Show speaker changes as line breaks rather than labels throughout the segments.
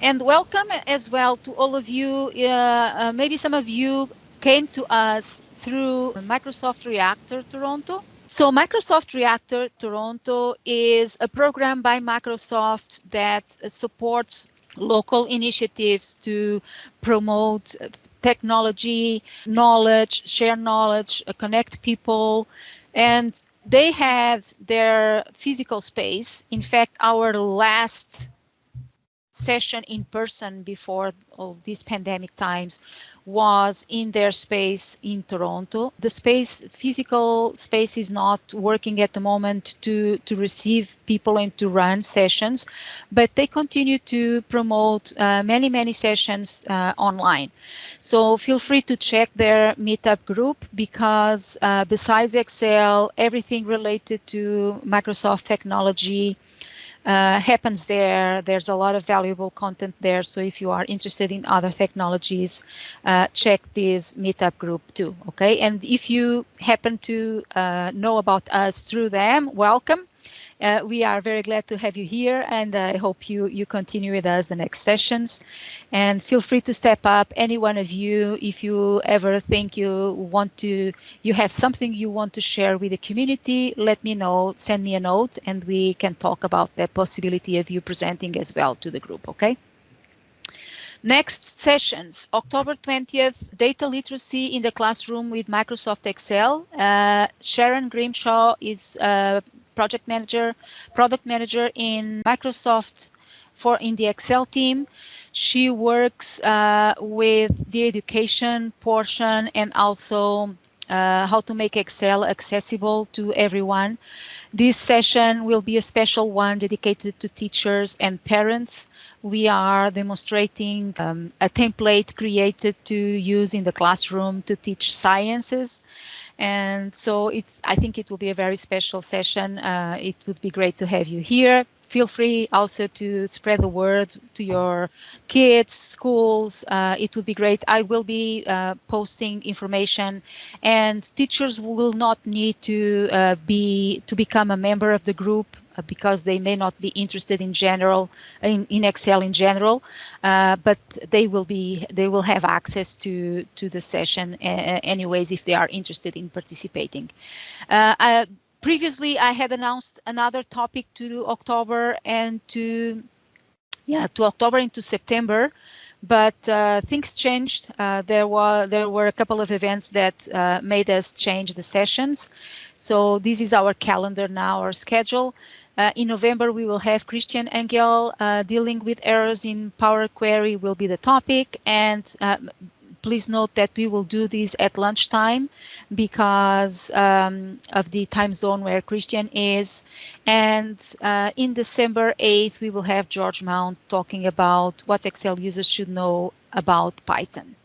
And welcome as well to all of you. Maybe some of you came to us through Microsoft Reactor Toronto. So Microsoft Reactor Toronto is a program by Microsoft that supports local initiatives to promote technology, knowledge, share knowledge, connect people. And they had their physical space. In fact, our last session in person before all these pandemic times was in their space in Toronto. The physical space is not working at the moment to receive people and to run sessions, but they continue to promote many sessions online. So feel free to check their meetup group because besides Excel, everything related to Microsoft technology happens there. There's a lot of valuable content there. So if you are interested in other technologies, check this meetup group too. Okay. And if you happen to know about us through them, welcome. We are very glad to have you here, and I hope you continue with us the next sessions. And feel free to step up, any one of you, if you ever think you have something you want to share with the community, let me know, send me a note, and we can talk about the possibility of you presenting as well to the group, okay? Next sessions, October 20th, Data Literacy in the Classroom with Microsoft Excel. Sharon Grimshaw is product manager in Microsoft in the Excel team. She works with the education portion and also how to make Excel accessible to everyone. This session will be a special one dedicated to teachers and parents. We are demonstrating a template created to use in the classroom to teach sciences. And so I think it will be a very special session. It would be great to have you here. Feel free also to spread the word to your kids, schools. It would be great. I will be posting information, and teachers will not need to become a member of the group because they may not be interested in Excel in general, but they will have access to the session anyways if they are interested in participating. Previously, I had announced another topic to October and to October into September, but things changed. There were a couple of events that made us change the sessions. So this is our calendar now, our schedule. In November, we will have Christian Engel dealing with errors in Power Query will be the topic, and please note that we will do this at lunchtime because of the time zone where Christian is. And in December 8th, we will have George Mount talking about what Excel users should know about Python.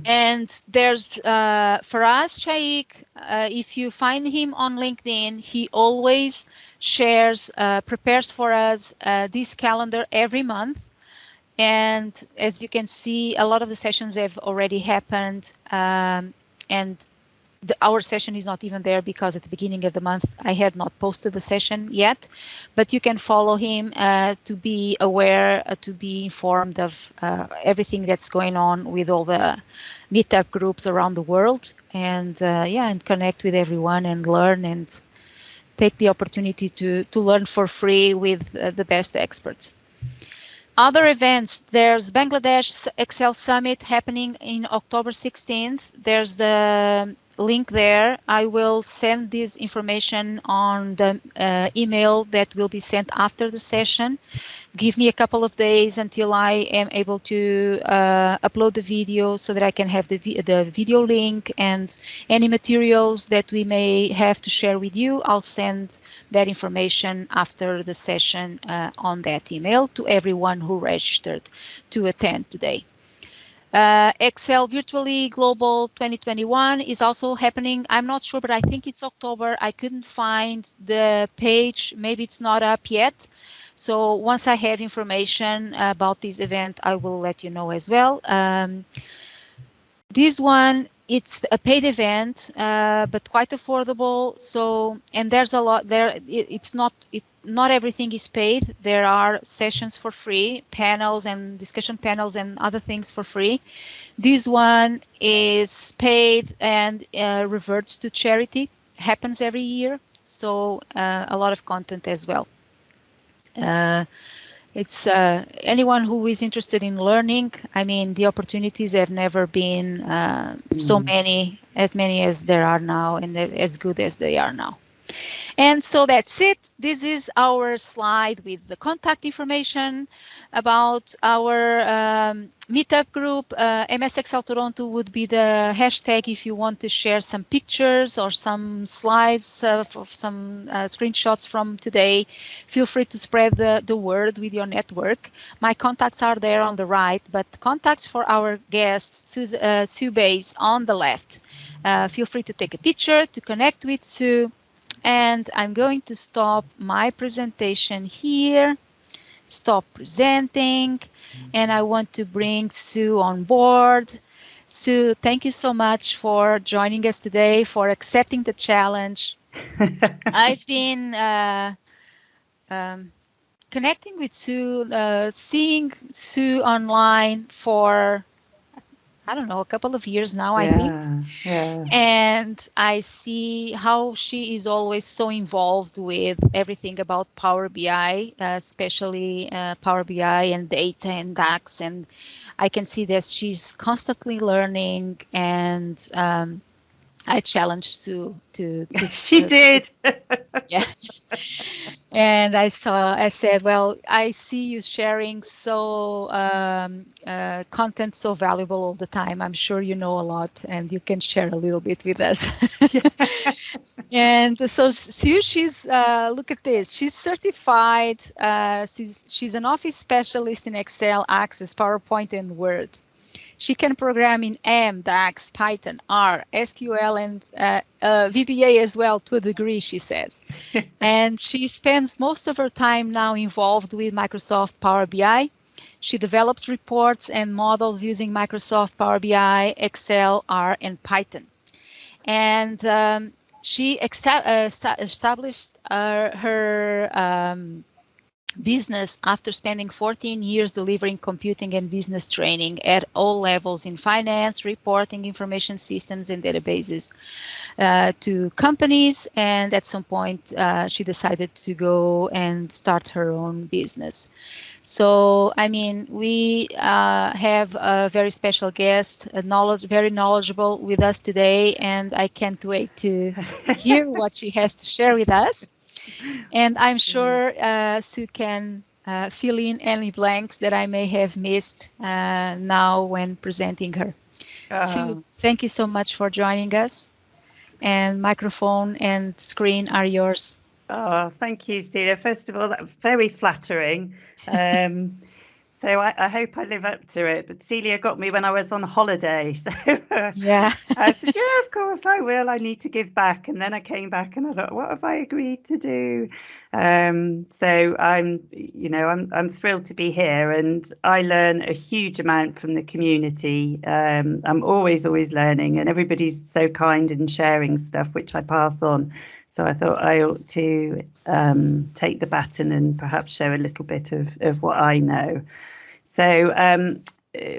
And there's, for us, Shaikh, if you find him on LinkedIn, he always shares, prepares for us this calendar every month. And as you can see, a lot of the sessions have already happened, and our session is not even there because at the beginning of the month I had not posted the session yet. But you can follow him to be aware, to be informed of everything that's going on with all the meetup groups around the world, and and connect with everyone and learn and take the opportunity to learn for free with the best experts. Other events, there's Bangladesh Excel Summit happening in October 16th. There's the link there. I will send this information on the email that will be sent after the session. Give me a couple of days until I am able to upload the video so that I can have the video link, and any materials that we may have to share with you, I'll send that information after the session on that email to everyone who registered to attend today. Excel Virtually Global 2021 is also happening. I'm not sure, but I think it's October. I couldn't find the page. Maybe it's not up yet. So once I have information about this event, I will let you know as well. This one it's a paid event, but quite affordable. So, and there's a lot there. Not everything is paid. There are sessions for free, panels and discussion panels and other things for free. This one is paid and reverts to charity. Happens every year. So a lot of content as well. It's anyone who is interested in learning. I mean, the opportunities have never been so many as there are now, and as good as they are now. And so that's it. This is our slide with the contact information about our meetup group. MS Excel Toronto would be the hashtag if you want to share some pictures or some slides of some screenshots from today. Feel free to spread the word with your network. My contacts are there on the right, but contacts for our guest, Sue Bays, on the left. Feel free to take a picture, to connect with Sue. And I'm going to stop my presentation here, stop presenting, and I want to bring Sue on board. Sue, thank you so much for joining us today, for accepting the challenge. I've been connecting with Sue, seeing Sue online for, I don't know, a couple of years now, I think.
Yeah.
And I see how she is always so involved with everything about Power BI, especially Power BI and data and DAX. And I can see that she's constantly learning, and I challenged Sue to
she did.
Yeah. And I said, well, I see you sharing so content so valuable all the time. I'm sure you know a lot, and you can share a little bit with us. And so Sue, she's look at this. She's certified. She's an office specialist in Excel, Access, PowerPoint, and Word. She can program in M, DAX, Python, R, SQL, and VBA as well, to a degree, she says. And she spends most of her time now involved with Microsoft Power BI. She develops reports and models using Microsoft Power BI, Excel, R, and Python. And she established her business after spending 14 years delivering computing and business training at all levels in finance, reporting, information systems, and databases to companies. And at some point, she decided to go and start her own business. So, I mean, we have a very special guest, very knowledgeable with us today, and I can't wait to hear what she has to share with us. And I'm sure Sue can fill in any blanks that I may have missed now when presenting her. Sue, thank you so much for joining us. And microphone and screen are yours.
Oh, thank you, Célia. First of all, that's very flattering. So I hope I live up to it. But Célia got me when I was on holiday. So
yeah,
I said, yeah, of course I will. I need to give back. And then I came back and I thought, what have I agreed to do? So I'm thrilled to be here, and I learn a huge amount from the community. I'm always learning, and everybody's so kind and sharing stuff, which I pass on. So I thought I ought to take the baton and perhaps share a little bit of what I know. So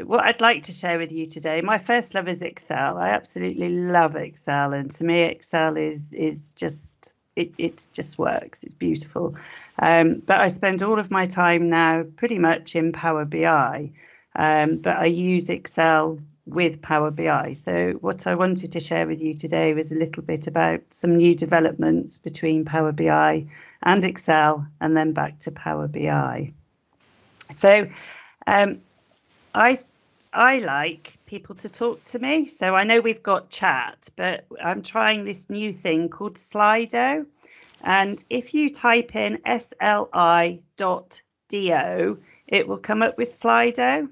what I'd like to share with you today, my first love is Excel. I absolutely love Excel. And to me, Excel is just, it just works. It's beautiful. But I spend all of my time now pretty much in Power BI. But I use Excel with Power BI. So what I wanted to share with you today was a little bit about some new developments between Power BI and Excel, and then back to Power BI. So I like people to talk to me. So I know we've got chat, but I'm trying this new thing called Slido. And if you type in sli.do, it will come up with Slido.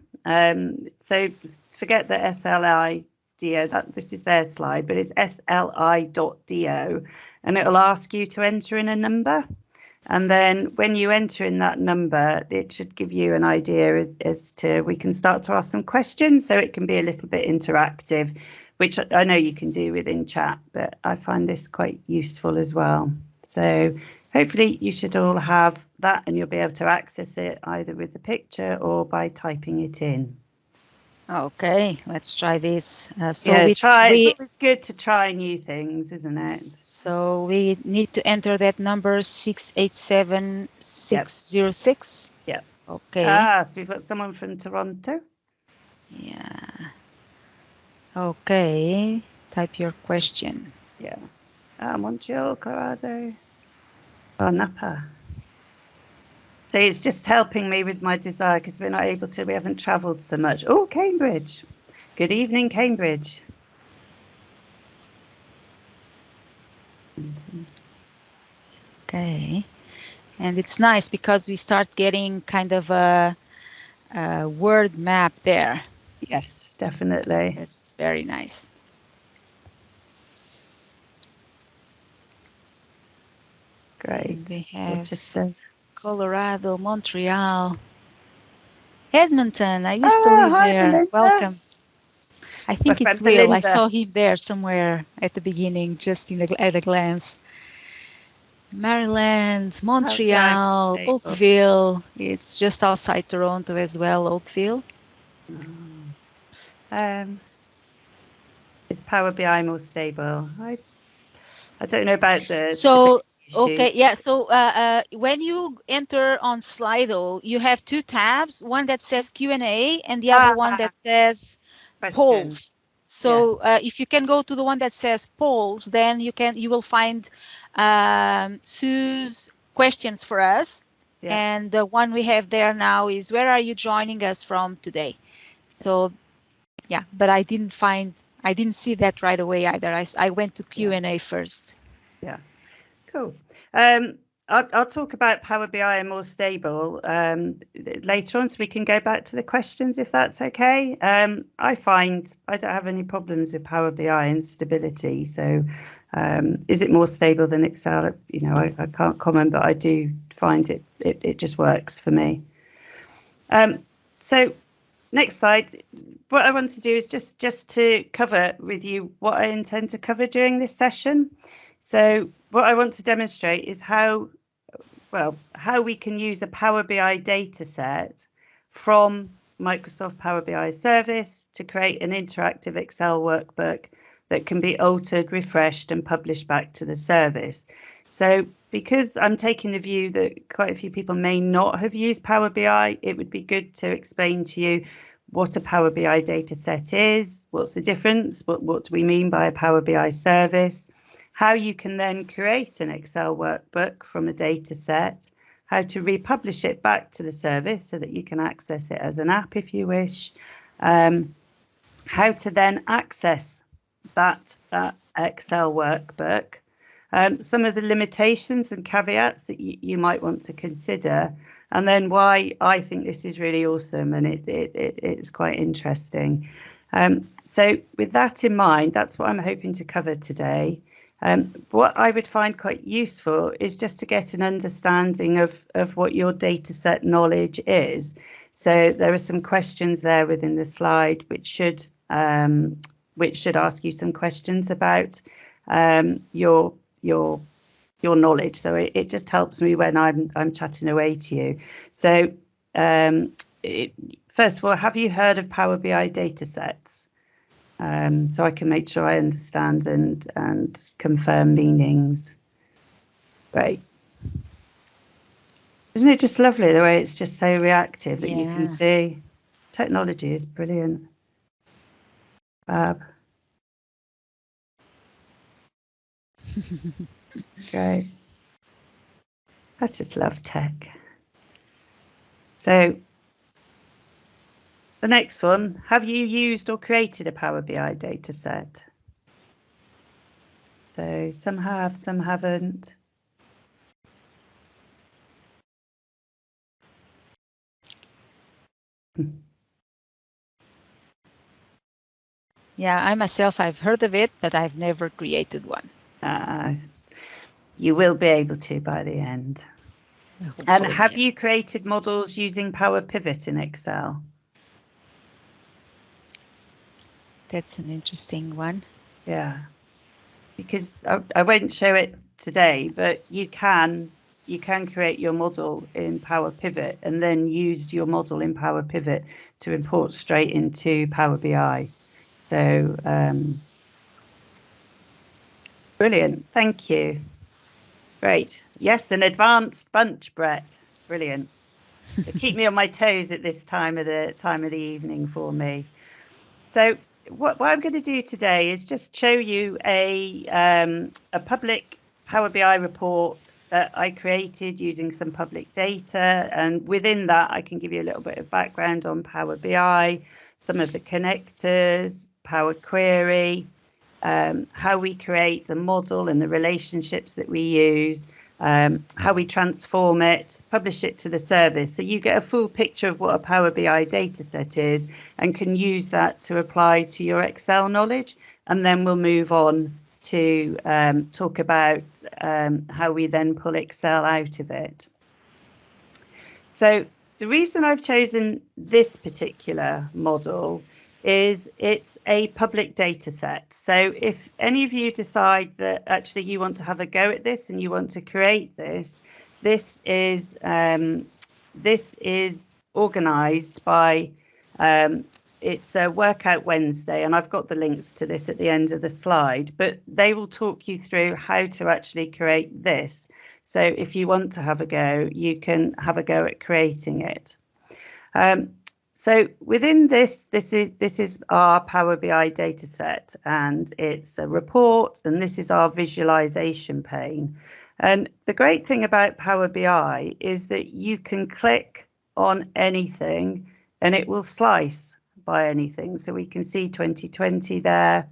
So forget the SLI.do, this is their slide, but it's sli.do, and it'll ask you to enter in a number. And then when you enter in that number, it should give you an idea as to, we can start to ask some questions, so it can be a little bit interactive. which I know you can do within chat, but I find this quite useful as well. So hopefully you should all have that, and you'll be able to access it either with the picture or by typing it in.
Okay, let's try this.
It's always good to try new things, isn't it?
So we need to enter that number 687606.
Yep.
Okay.
So we've got someone from Toronto.
Yeah. Okay. Type your question.
Yeah. Montreal, Colorado. Oh, Napa. So it's just helping me with my desire, because we're not able to, we haven't travelled so much. Oh, Cambridge. Good evening, Cambridge.
Okay. And it's nice because we start getting kind of a word map there.
Yes, definitely.
It's very nice.
Great.
We have Colorado, Montreal, Edmonton. I used to live there.
Belinda.
Welcome. I think it's Will.
Belinda.
I saw him there somewhere at the beginning, just at a glance. Maryland, Montreal, Oakville. It's just outside Toronto as well, Oakville.
Is Power BI more stable? I don't know about the...
So, okay, yeah. So when you enter on Slido, you have two tabs, one that says Q&A and the other one that says polls. So if you can go to the one that says polls, then you will find Sue's questions for us. Yeah. And the one we have there now is, where are you joining us from today? So yeah, but I didn't see that right away either. I went to Q&A first.
Yeah, cool. I'll talk about Power BI and more stable later on, so we can go back to the questions if that's okay. I find I don't have any problems with Power BI and stability. So is it more stable than Excel? You know, I can't comment, but I do find it just works for me. So next slide. What I want to do is just to cover with you what I intend to cover during this session. So what I want to demonstrate is how we can use a Power BI data set from Microsoft Power BI service to create an interactive Excel workbook that can be altered, refreshed and published back to the service. So because I'm taking the view that quite a few people may not have used Power BI, it would be good to explain to you what a Power BI data set is, what's the difference, what do we mean by a Power BI service, how you can then create an Excel workbook from a data set, how to republish it back to the service so that you can access it as an app if you wish, how to then access that Excel workbook, some of the limitations and caveats that you might want to consider, and then why I think this is really awesome and it's quite interesting. So with that in mind, that's what I'm hoping to cover today. What I would find quite useful is just to get an understanding of what your data set knowledge is. So there are some questions there within the slide which should ask you some questions about your knowledge. So it just helps me when I'm chatting away to you. So first of all, have you heard of Power BI data sets? So I can make sure I understand and confirm meanings. Great. Isn't it just lovely the way it's just so reactive that you can see? Technology is brilliant. Fab. Great. I just love tech. So the next one, have you used or created a Power BI data set? So some have, some haven't.
Yeah, I myself, I've heard of it, but I've never created one.
You will be able to by the end. Hopefully, and have you created models using Power Pivot in Excel?
That's an interesting one.
Yeah, because I won't show it today, but you can create your model in Power Pivot and then use your model in Power Pivot to import straight into Power BI. So brilliant, thank you. Great. Yes, an advanced bunch, Brett. Brilliant. So keep me on my toes at this time of the evening for me. So what I'm going to do today is just show you a public Power BI report that I created using some public data, and within that I can give you a little bit of background on Power BI, some of the connectors, Power Query, how we create a model and the relationships that we use, how we transform it, publish it to the service. So you get a full picture of what a Power BI data set is and can use that to apply to your Excel knowledge. And then we'll move on to talk about how we then pull Excel out of it. So the reason I've chosen this particular model is it's a public data set. So if any of you decide that actually you want to have a go at this and you want to create this, this is organized by it's a Workout Wednesday, and I've got the links to this at the end of the slide, but they will talk you through how to actually create this. So if you want to have a go, you can have a go at creating it. So within this is our Power BI data set, and it's a report, and this is our visualization pane. And the great thing about Power BI is that you can click on anything and it will slice by anything. So we can see 2020 there,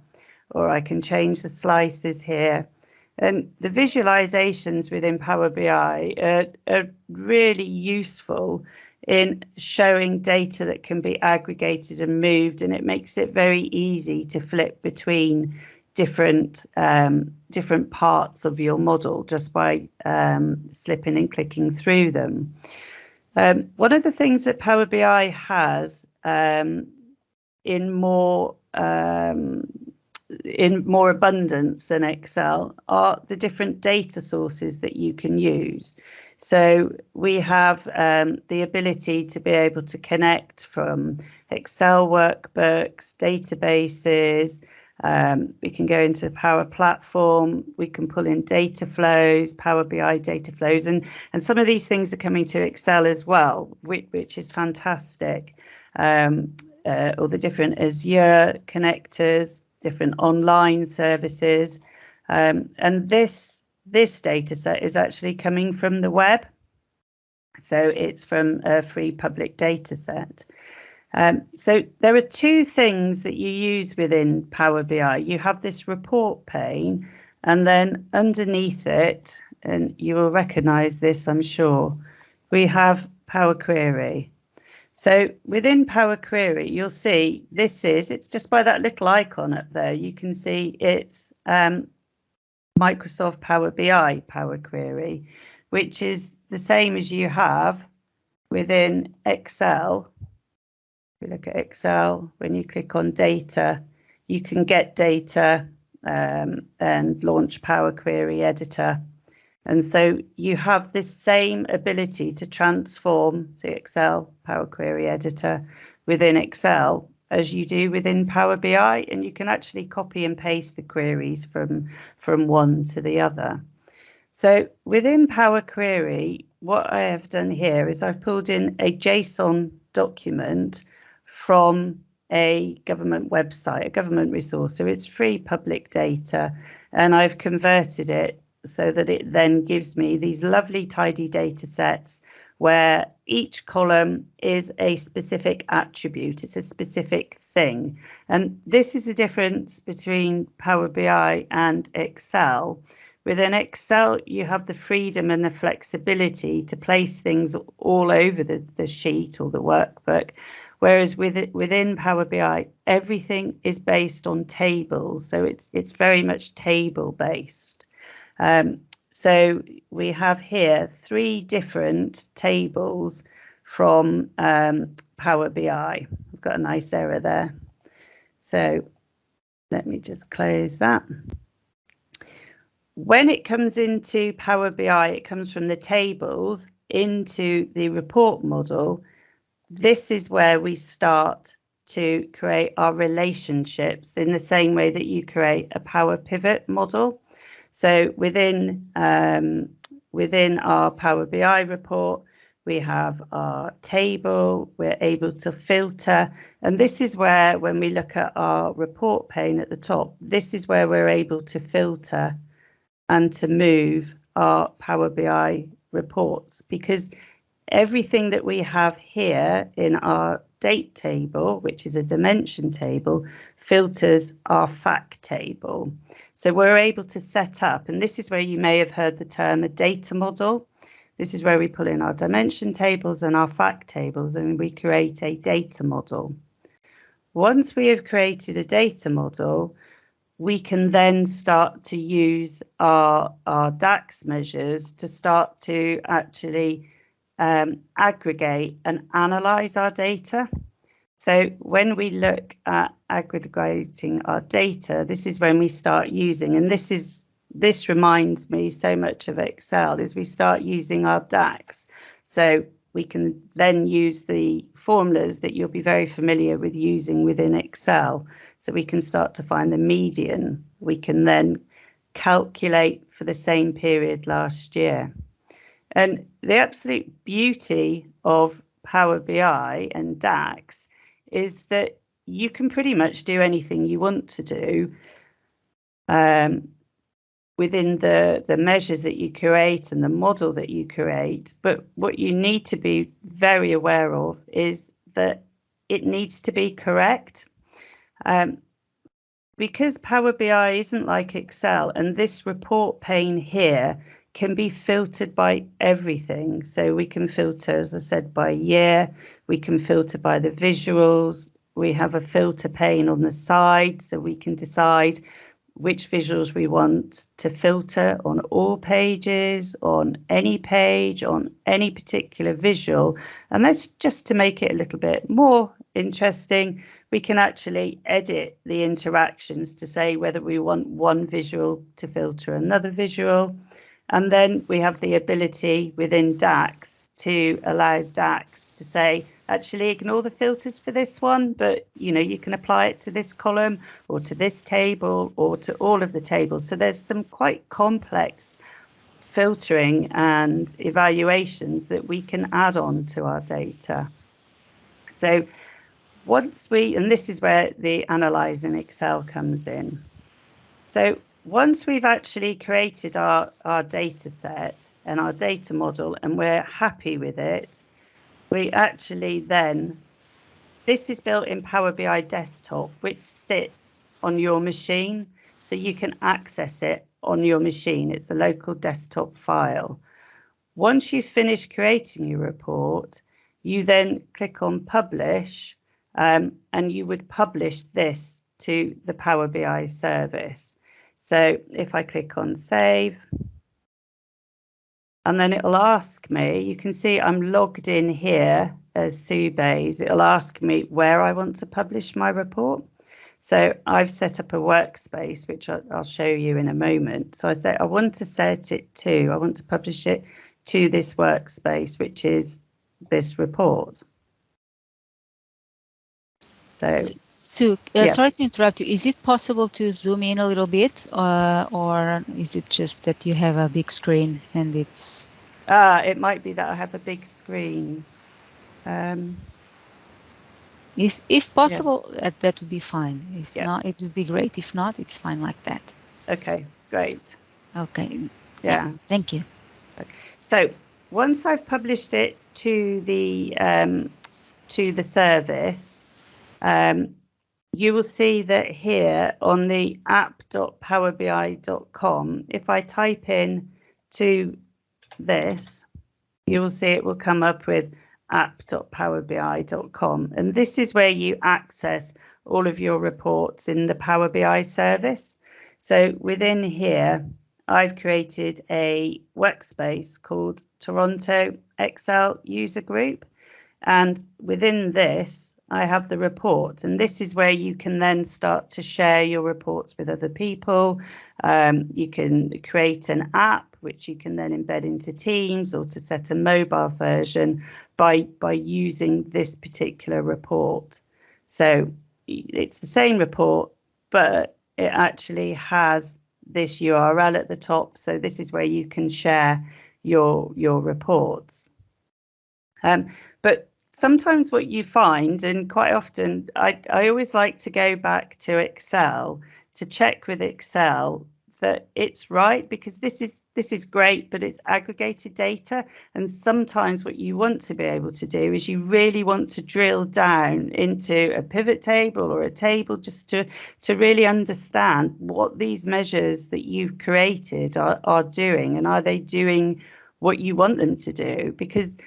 or I can change the slices here. And the visualizations within Power BI are really useful in showing data that can be aggregated and moved, and it makes it very easy to flip between different parts of your model just by slipping and clicking through them. One of the things that Power BI has in more abundance than Excel are the different data sources that you can use. So we have the ability to be able to connect from Excel workbooks, databases. We can go into Power Platform. We can pull in data flows, Power BI data flows, and some of these things are coming to Excel as well, which is fantastic. All the different Azure connectors, different online services, and this data set is actually coming from the web. So it's from a free public data set. So there are two things that you use within Power BI. You have this report pane, and then underneath it, and you will recognize this, I'm sure, we have Power Query. So within Power Query, you'll see it's just by that little icon up there, you can see it's Microsoft Power BI Power Query, which is the same as you have within Excel. If you look at Excel, when you click on data, you can get data and launch Power Query Editor. And so you have this same ability to transform the Excel Power Query Editor within Excel as you do within Power BI, and you can actually copy and paste the queries from one to the other. So within Power Query, what I have done here is I've pulled in a JSON document from a government website, a government resource. So it's free public data, and I've converted it so that it then gives me these lovely tidy data sets where each column is a specific attribute, it's a specific thing. And this is the difference between Power BI and Excel. Within Excel, you have the freedom and the flexibility to place things all over the sheet or the workbook, whereas within Power BI, everything is based on tables, so it's very much table based. So we have here 3 different tables from Power BI. We've got a nice error there. So let me just close that. When it comes into Power BI, it comes from the tables into the report model. This is where we start to create our relationships in the same way that you create a Power Pivot model. So within our Power BI report, we have our table, we're able to filter, and this is where, when we look at our report pane at the top, this is where we're able to filter and to move our Power BI reports, because everything that we have here in our date table, which is a dimension table, filters our fact table. So we're able to set up, and this is where you may have heard the term a data model. This is where we pull in our dimension tables and our fact tables, and we create a data model. Once we have created a data model, we can then start to use our DAX measures to start to actually aggregate and analyze our data. So when we look at aggregating our data, this is when we start using, and this reminds me so much of Excel, is we start using our DAX. So we can then use the formulas that you'll be very familiar with using within Excel. So we can start to find the median. We can then calculate for the same period last year. And the absolute beauty of Power BI and DAX is that you can pretty much do anything you want to do within the measures that you create and the model that you create. But what you need to be very aware of is that it needs to be correct. Because Power BI isn't like Excel, and this report pane here can be filtered by everything. So we can filter, as I said, by year, we can filter by the visuals, we have a filter pane on the side, so we can decide which visuals we want to filter on all pages, on any page, on any particular visual. And that's just to make it a little bit more interesting. We can actually edit the interactions to say whether we want one visual to filter another visual. And then we have the ability within DAX to allow DAX to say, actually ignore the filters for this one, but you can apply it to this column or to this table or to all of the tables. So there's some quite complex filtering and evaluations that we can add on to our data. So and this is where the Analyze in Excel comes in. So once we've actually created our data set and our data model and we're happy with it, we actually then, this is built in Power BI Desktop, which sits on your machine, so you can access it on your machine. It's a local desktop file. Once you've finished creating your report, you then click on Publish, and you would publish this to the Power BI service. So if I click on Save, and then it'll ask me, you can see I'm logged in here as Sue Bays. It'll ask me where I want to publish my report. So I've set up a workspace, which I'll show you in a moment. So I say I want to publish it to this workspace, which is this report. So
Sue,
yeah.
Sorry to interrupt you. Is it possible to zoom in a little bit, or is it just that you have a big screen and it's...
It might be that I have a big screen.
If possible, that would be fine. If not, it would be great. If not, it's fine like that.
Okay, great.
Okay.
Yeah.
Thank you.
Okay. So once I've published it to the service, you will see that here on the app.powerbi.com, if I type in to this, you will see it will come up with app.powerbi.com. And this is where you access all of your reports in the Power BI service. So within here, I've created a workspace called Toronto Excel User Group. And within this, I have the report, and this is where you can then start to share your reports with other people. You can create an app, which you can then embed into Teams, or to set a mobile version by using this particular report. So it's the same report, but it actually has this URL at the top. So this is where you can share your reports. But sometimes what you find, and quite often, I always like to go back to Excel to check with Excel that it's right, because this is great, but it's aggregated data. And sometimes what you want to be able to do is you really want to drill down into a pivot table or a table, just to really understand what these measures that you've created are doing, and are they doing what you want them to do? Because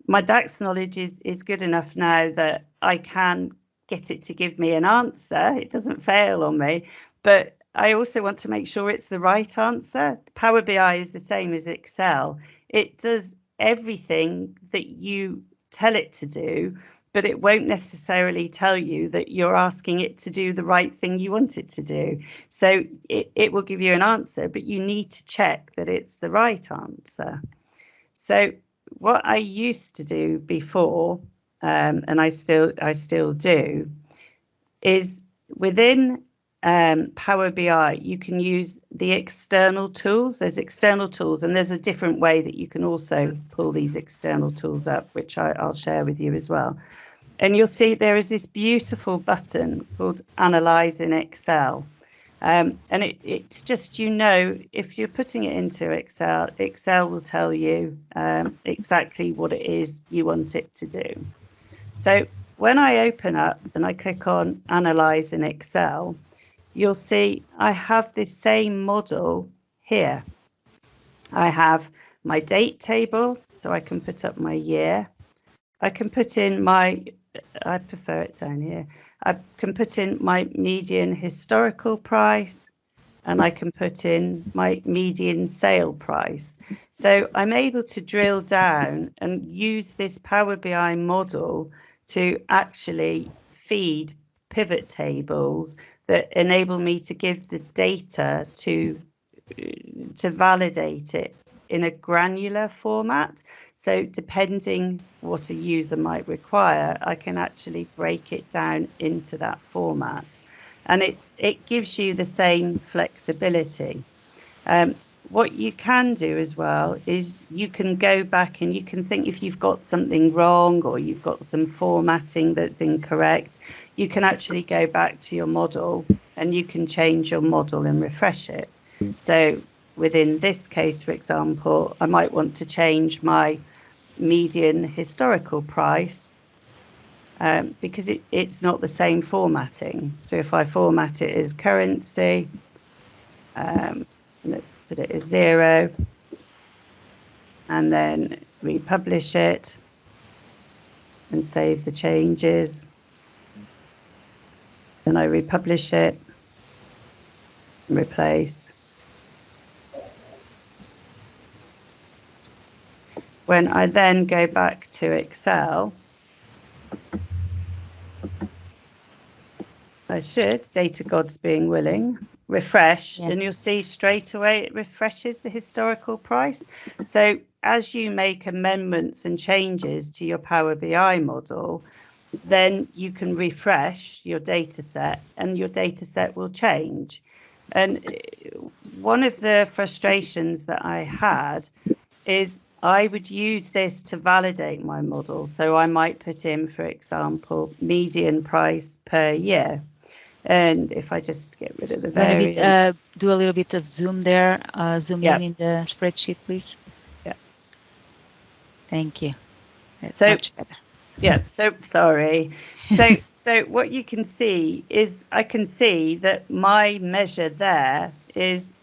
my DAX knowledge is good enough now that I can get it to give me an answer. It doesn't fail on me, but I also want to make sure it's the right answer. Power BI is the same as Excel. It does everything that you tell it to do, but it won't necessarily tell you that you're asking it to do the right thing you want it to do. So it will give you an answer, but you need to check that it's the right answer. So what I used to do before, and I still do, is within Power BI, you can use the external tools. There's external tools, and there's a different way that you can also pull these external tools up, which I'll share with you as well. And you'll see there is this beautiful button called Analyze in Excel. And it's just, if you're putting it into Excel, Excel will tell you exactly what it is you want it to do. So when I open up and I click on Analyze in Excel, you'll see I have this same model here. I have my date table, so I can put up my year. I can put in I prefer it down here. I can put in my median historical price, and I can put in my median sale price. So I'm able to drill down and use this Power BI model to actually feed pivot tables that enable me to give the data to validate it in a granular format. So depending what a user might require, I can actually break it down into that format. And it gives you the same flexibility. What you can do as well is you can go back and you can think, if you've got something wrong or you've got some formatting that's incorrect, you can actually go back to your model and you can change your model and refresh it. So within this case, for example, I might want to change my median historical price because it's not the same formatting. So if I format it as currency, let's put it as 0, and then republish it and save the changes. Then I republish it and replace. When I then go back to Excel, I should, data gods being willing, refresh, and you'll see straight away it refreshes the historical price. So as you make amendments and changes to your Power BI model, then you can refresh your data set and your data set will change. And one of the frustrations that I had is I would use this to validate my model. So I might put in, for example, median price per year. And if I just get rid of the variance.
Do a little bit of zoom there, zoom in the spreadsheet, please.
Yeah.
Thank you. That's
so,
much better.
Yeah, so sorry. So what you can see is I can see that my measure there is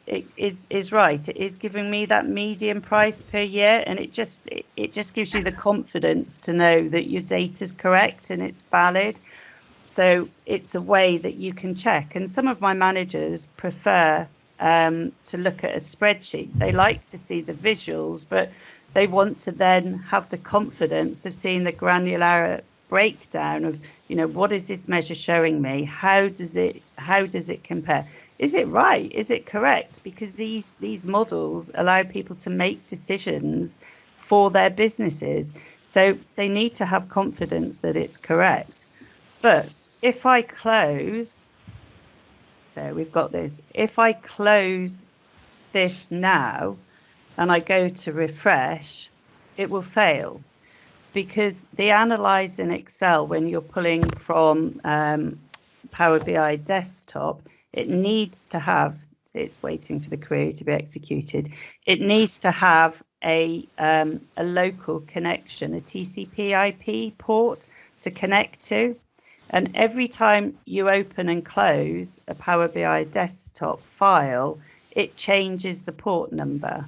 right. It is giving me that median price per year, and it just gives you the confidence to know that your data is correct and it's valid. So it's a way that you can check. And some of my managers prefer to look at a spreadsheet. They like to see the visuals, but they want to then have the confidence of seeing the granular breakdown of, what is this measure showing me? How does it compare? Is it right? Is it correct? Because these models allow people to make decisions for their businesses. So they need to have confidence that it's correct. But if I close, there we've got this. If I close this now and I go to refresh, it will fail, because the analyze in Excel, when you're pulling from Power BI desktop, it needs to have, it's waiting for the query to be executed. It needs to have a local connection, a TCP IP port to connect to. And every time you open and close a Power BI desktop file, it changes the port number.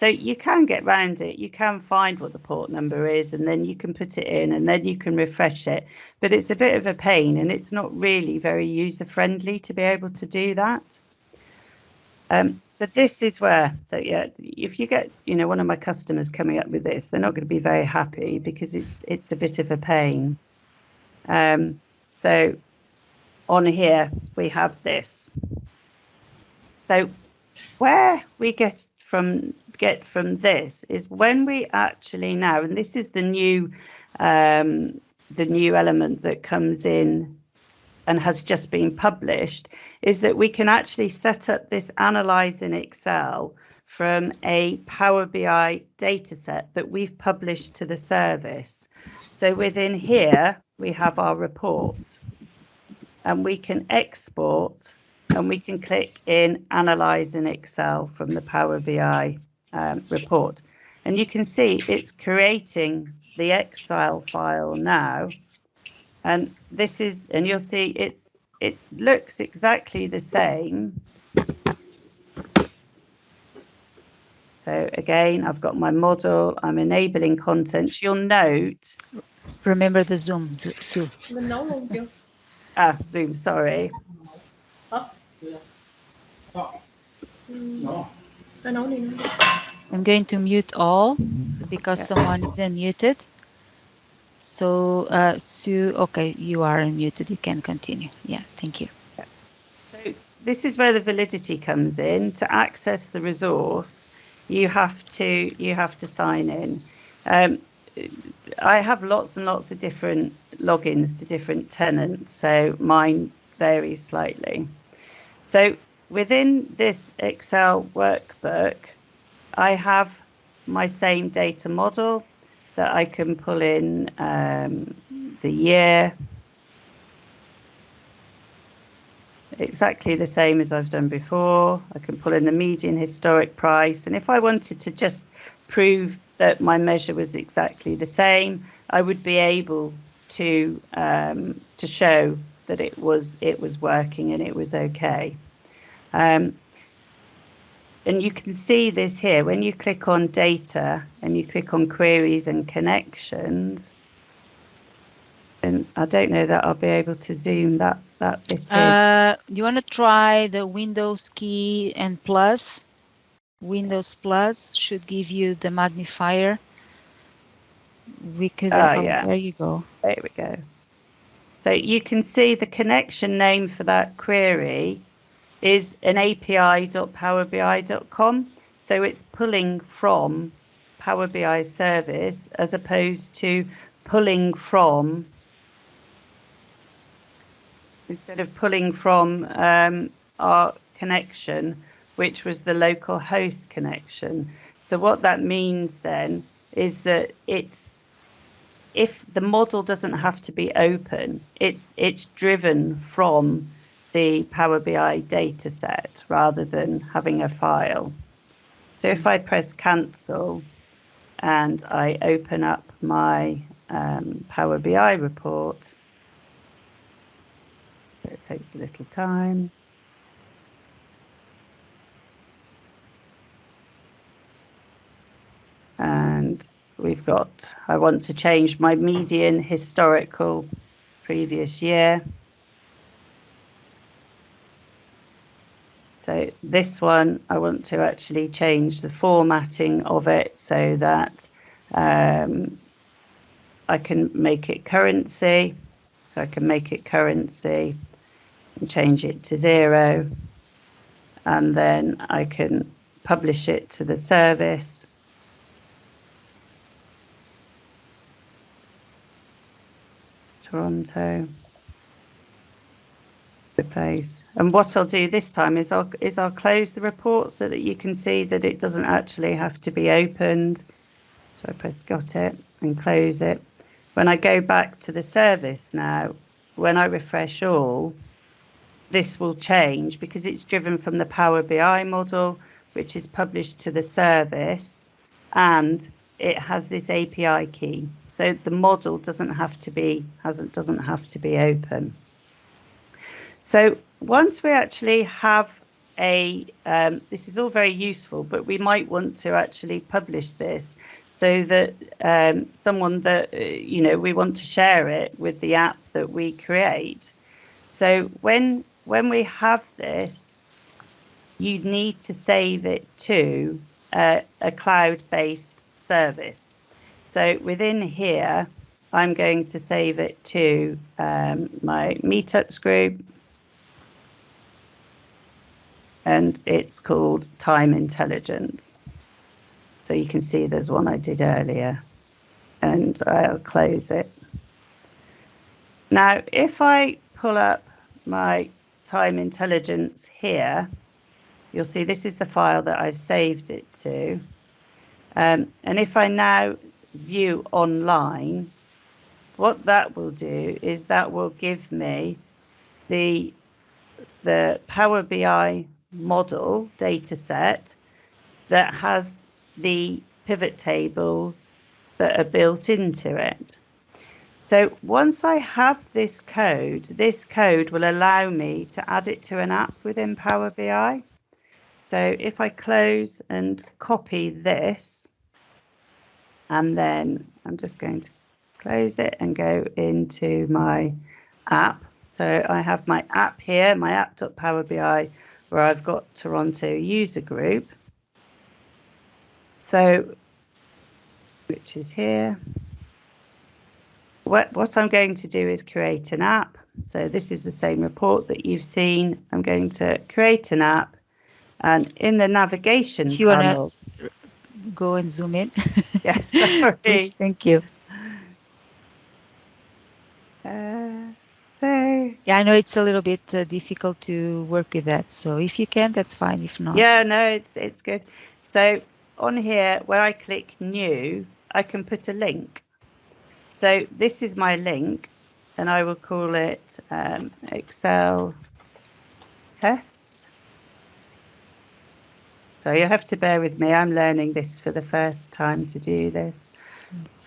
So you can get around it. You can find what the port number is, and then you can put it in, and then you can refresh it. But it's a bit of a pain, and it's not really very user-friendly to be able to do that. So this is where, if you get, one of my customers coming up with this, they're not going to be very happy, because it's a bit of a pain. So on here we have this. So where we get from this is when we actually now, and this is the new element that comes in and has just been published, is that we can actually set up this analyze in Excel from a Power BI dataset that we've published to the service. So within here we have our report, and we can export, and we can click in Analyze in Excel from the Power BI report. And you can see it's creating the Excel file now. And this is, and you'll see it looks exactly the same. So again, I've got my model, I'm enabling content. You'll note.
Remember the Zoom, Sue.
Zoom, sorry.
I'm going to mute all because someone is unmuted. So Sue, okay, you are unmuted. You can continue. Yeah, thank you.
So this is where the validity comes in. To access the resource, you have to sign in. I have lots and lots of different logins to different tenants, so mine varies slightly. So within this Excel workbook, I have my same data model that I can pull in the year, exactly the same as I've done before. I can pull in the median historic price, and if I wanted to just prove that my measure was exactly the same, I would be able to show that it was working and it was okay. And you can see this here when you click on data and you click on queries and connections. And I don't know that I'll be able to zoom that bit in.
You want to try the Windows key and plus? Windows plus should give you the magnifier. We could,
yeah.
There you go.
There we go. So you can see the connection name for that query is an api.powerbi.com. So it's pulling from Power BI service as opposed to pulling from, instead of pulling from our connection, which was the local host connection. So what that means then is that if the model doesn't have to be open, it's driven from the Power BI data set rather than having a file. So if I press cancel and I open up my Power BI report, it takes a little time. And we've got, I want to change my median historical previous year So this one, I want to actually change the formatting of it so that I can make it currency. So I can make it currency and change it to 0. And then I can publish it to the service. Toronto. Replace. And what I'll do this time is I'll close the report so that you can see that it doesn't actually have to be opened. So I press got it and close it. When I go back to the service now, when I refresh all, this will change because it's driven from the Power BI model, which is published to the service, and it has this API key. So the model doesn't have to be open. So once we actually have this is all very useful, but we might want to actually publish this so that someone that, we want to share it with the app that we create. So when we have this, you need to save it to a cloud-based service. So within here, I'm going to save it to my Meetups group. And it's called Time Intelligence. So you can see there's one I did earlier, and I'll close it. Now, if I pull up my Time Intelligence here, you'll see this is the file that I've saved it to. And if I now view online, what that will do is that will give me the Power BI model data set that has the pivot tables that are built into it. So once I have this code will allow me to add it to an app within Power BI. So if I close and copy this, and then I'm just going to close it and go into my app. So I have my app here, my app.powerbi, where I've got Toronto user group. So, which is here. What I'm going to do is create an app. So this is the same report that you've seen. I'm going to create an app, and in the navigation
if you
panel,
want to go and zoom in.
Yes, sorry.
Please, thank you. Yeah, I know it's a little bit difficult to work with that. So if you can, that's fine. If not,
yeah, no, it's good. So on here, where I click new, I can put a link. So this is my link, and I will call it Excel test. So you have to bear with me. I'm learning this for the first time to do this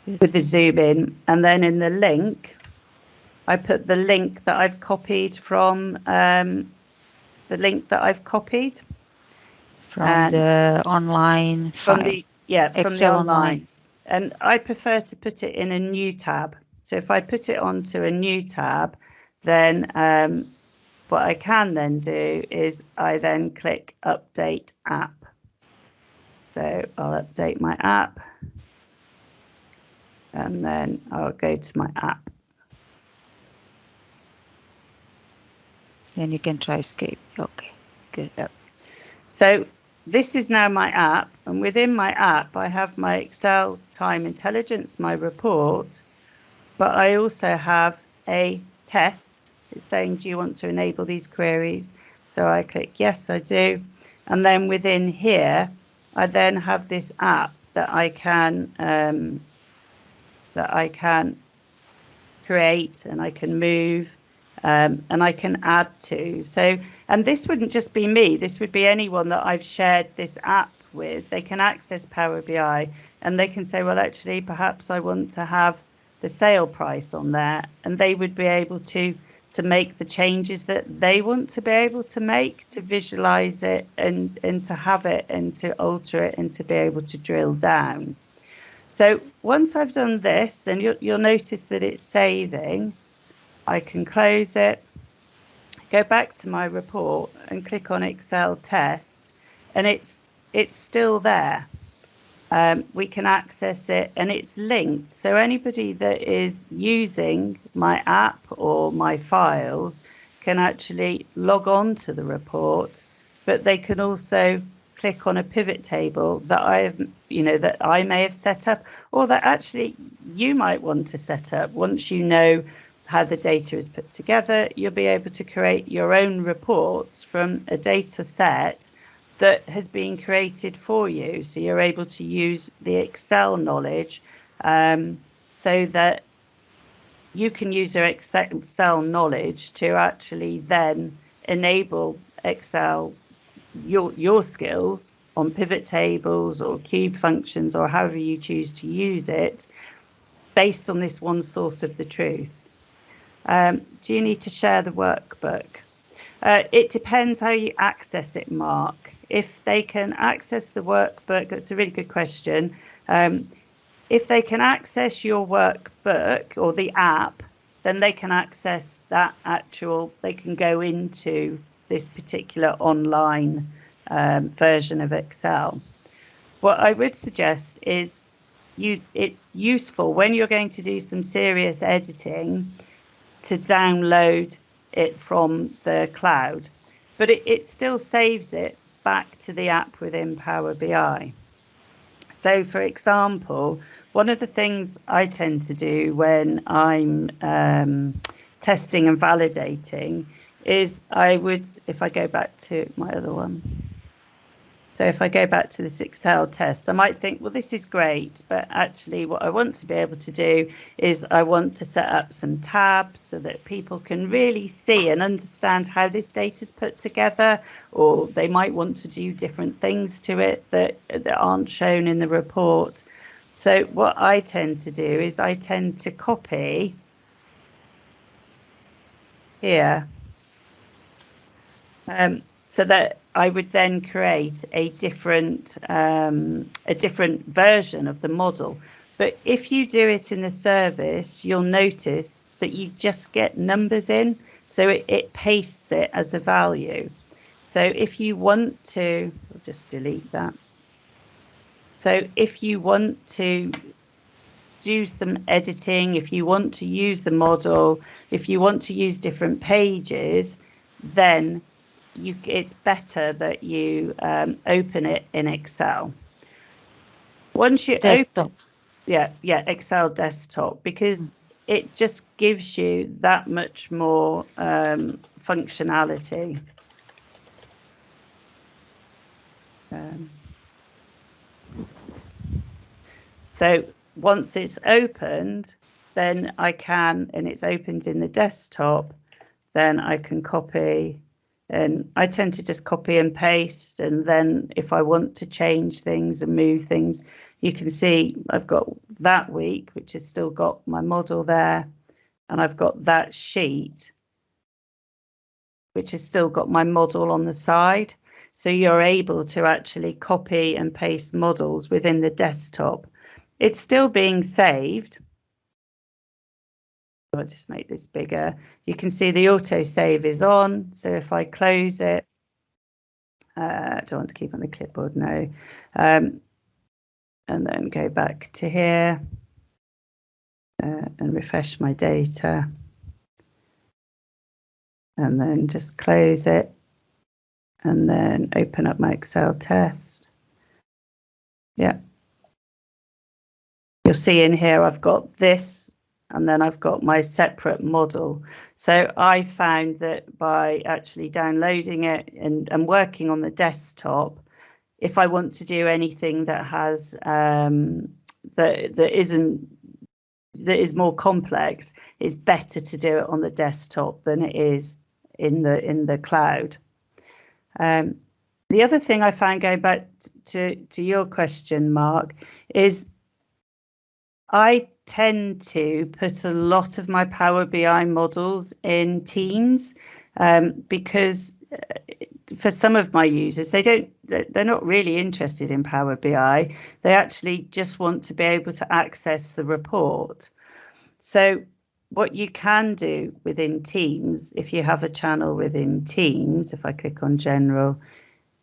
with the zoom in. And then in the link, I put the link that I've copied from from
the online file.
From the
Excel
online. And I prefer to put it in a new tab. So if I put it onto a new tab, then what I can then do is I then click update app. So I'll update my app, and then I'll go to my app.
Then you can try escape. Okay, good.
Yep. So this is now my app, and within my app, I have my Excel Time Intelligence, my report, but I also have a test. It's saying, do you want to enable these queries? So I click yes, I do. And then within here, I then have this app that I can create, and I can move, and I can add to. So, and this wouldn't just be me, this would be anyone that I've shared this app with. They can access Power BI, and they can say, well, actually, perhaps I want to have the sale price on there, and they would be able to make the changes that they want to be able to make, to visualize it and to have it and to alter it and to be able to drill down. So once I've done this, and you'll notice that it's saving, I can close it, go back to my report and click on Excel test, and it's still there. We can access it and it's linked. So anybody that is using my app or my files can actually log on to the report, but they can also click on a pivot table that that I may have set up, or that actually you might want to set up. Once you know how the data is put together, you'll be able to create your own reports from a data set that has been created for you. So you're able to use the Excel knowledge so that you can use your Excel knowledge to actually then enable Excel, your skills on pivot tables or cube functions or however you choose to use it, based on this one source of the truth. Do you need to share the workbook? It depends how you access it, Mark. If they can access the workbook, that's a really good question. If they can access your workbook or the app, then they can access that they can go into this particular online version of Excel. What I would suggest is it's useful when you're going to do some serious editing to download it from the cloud, but it still saves it back to the app within Power BI. So for example, one of the things I tend to do when I'm testing and validating is if I go back to my other one, so if I go back to this Excel test, I might think, well, this is great, but actually what I want to be able to do is I want to set up some tabs so that people can really see and understand how this data is put together, or they might want to do different things to it that aren't shown in the report. So what I tend to do is I tend to copy here, so that I would then create a different version of the model. But if you do it in the service, you'll notice that you just get numbers in, so it pastes it as a value. So if you want to, I'll just delete that. So if you want to do some editing, if you want to use the model, if you want to use different pages, then it's better that you open it in Excel. Once you open, Excel desktop, because it just gives you that much more functionality. So once it's opened, then I can, and it's opened in the desktop, then I can copy. And I tend to just copy and paste, and then if I want to change things and move things, you can see I've got that week, which has still got my model there, and I've got that sheet, which has still got my model on the side. So you're able to actually copy and paste models within the desktop. It's still being saved. I'll just make this bigger. You can see the auto save is on. So if I close it, I don't want to keep on the clipboard, no. And then go back to here and refresh my data. And then just close it. And then open up my Excel test. Yeah. You'll see in here I've got this, and then I've got my separate model. So I found that by actually downloading it and working on the desktop, if I want to do anything that has that is more complex, it's better to do it on the desktop than it is in the cloud. The other thing I found, going back to your question, Mark, is I tend to put a lot of my Power BI models in Teams because for some of my users, they're not really interested in Power BI. They actually just want to be able to access the report. So what you can do within Teams, if you have a channel within Teams, if I click on General,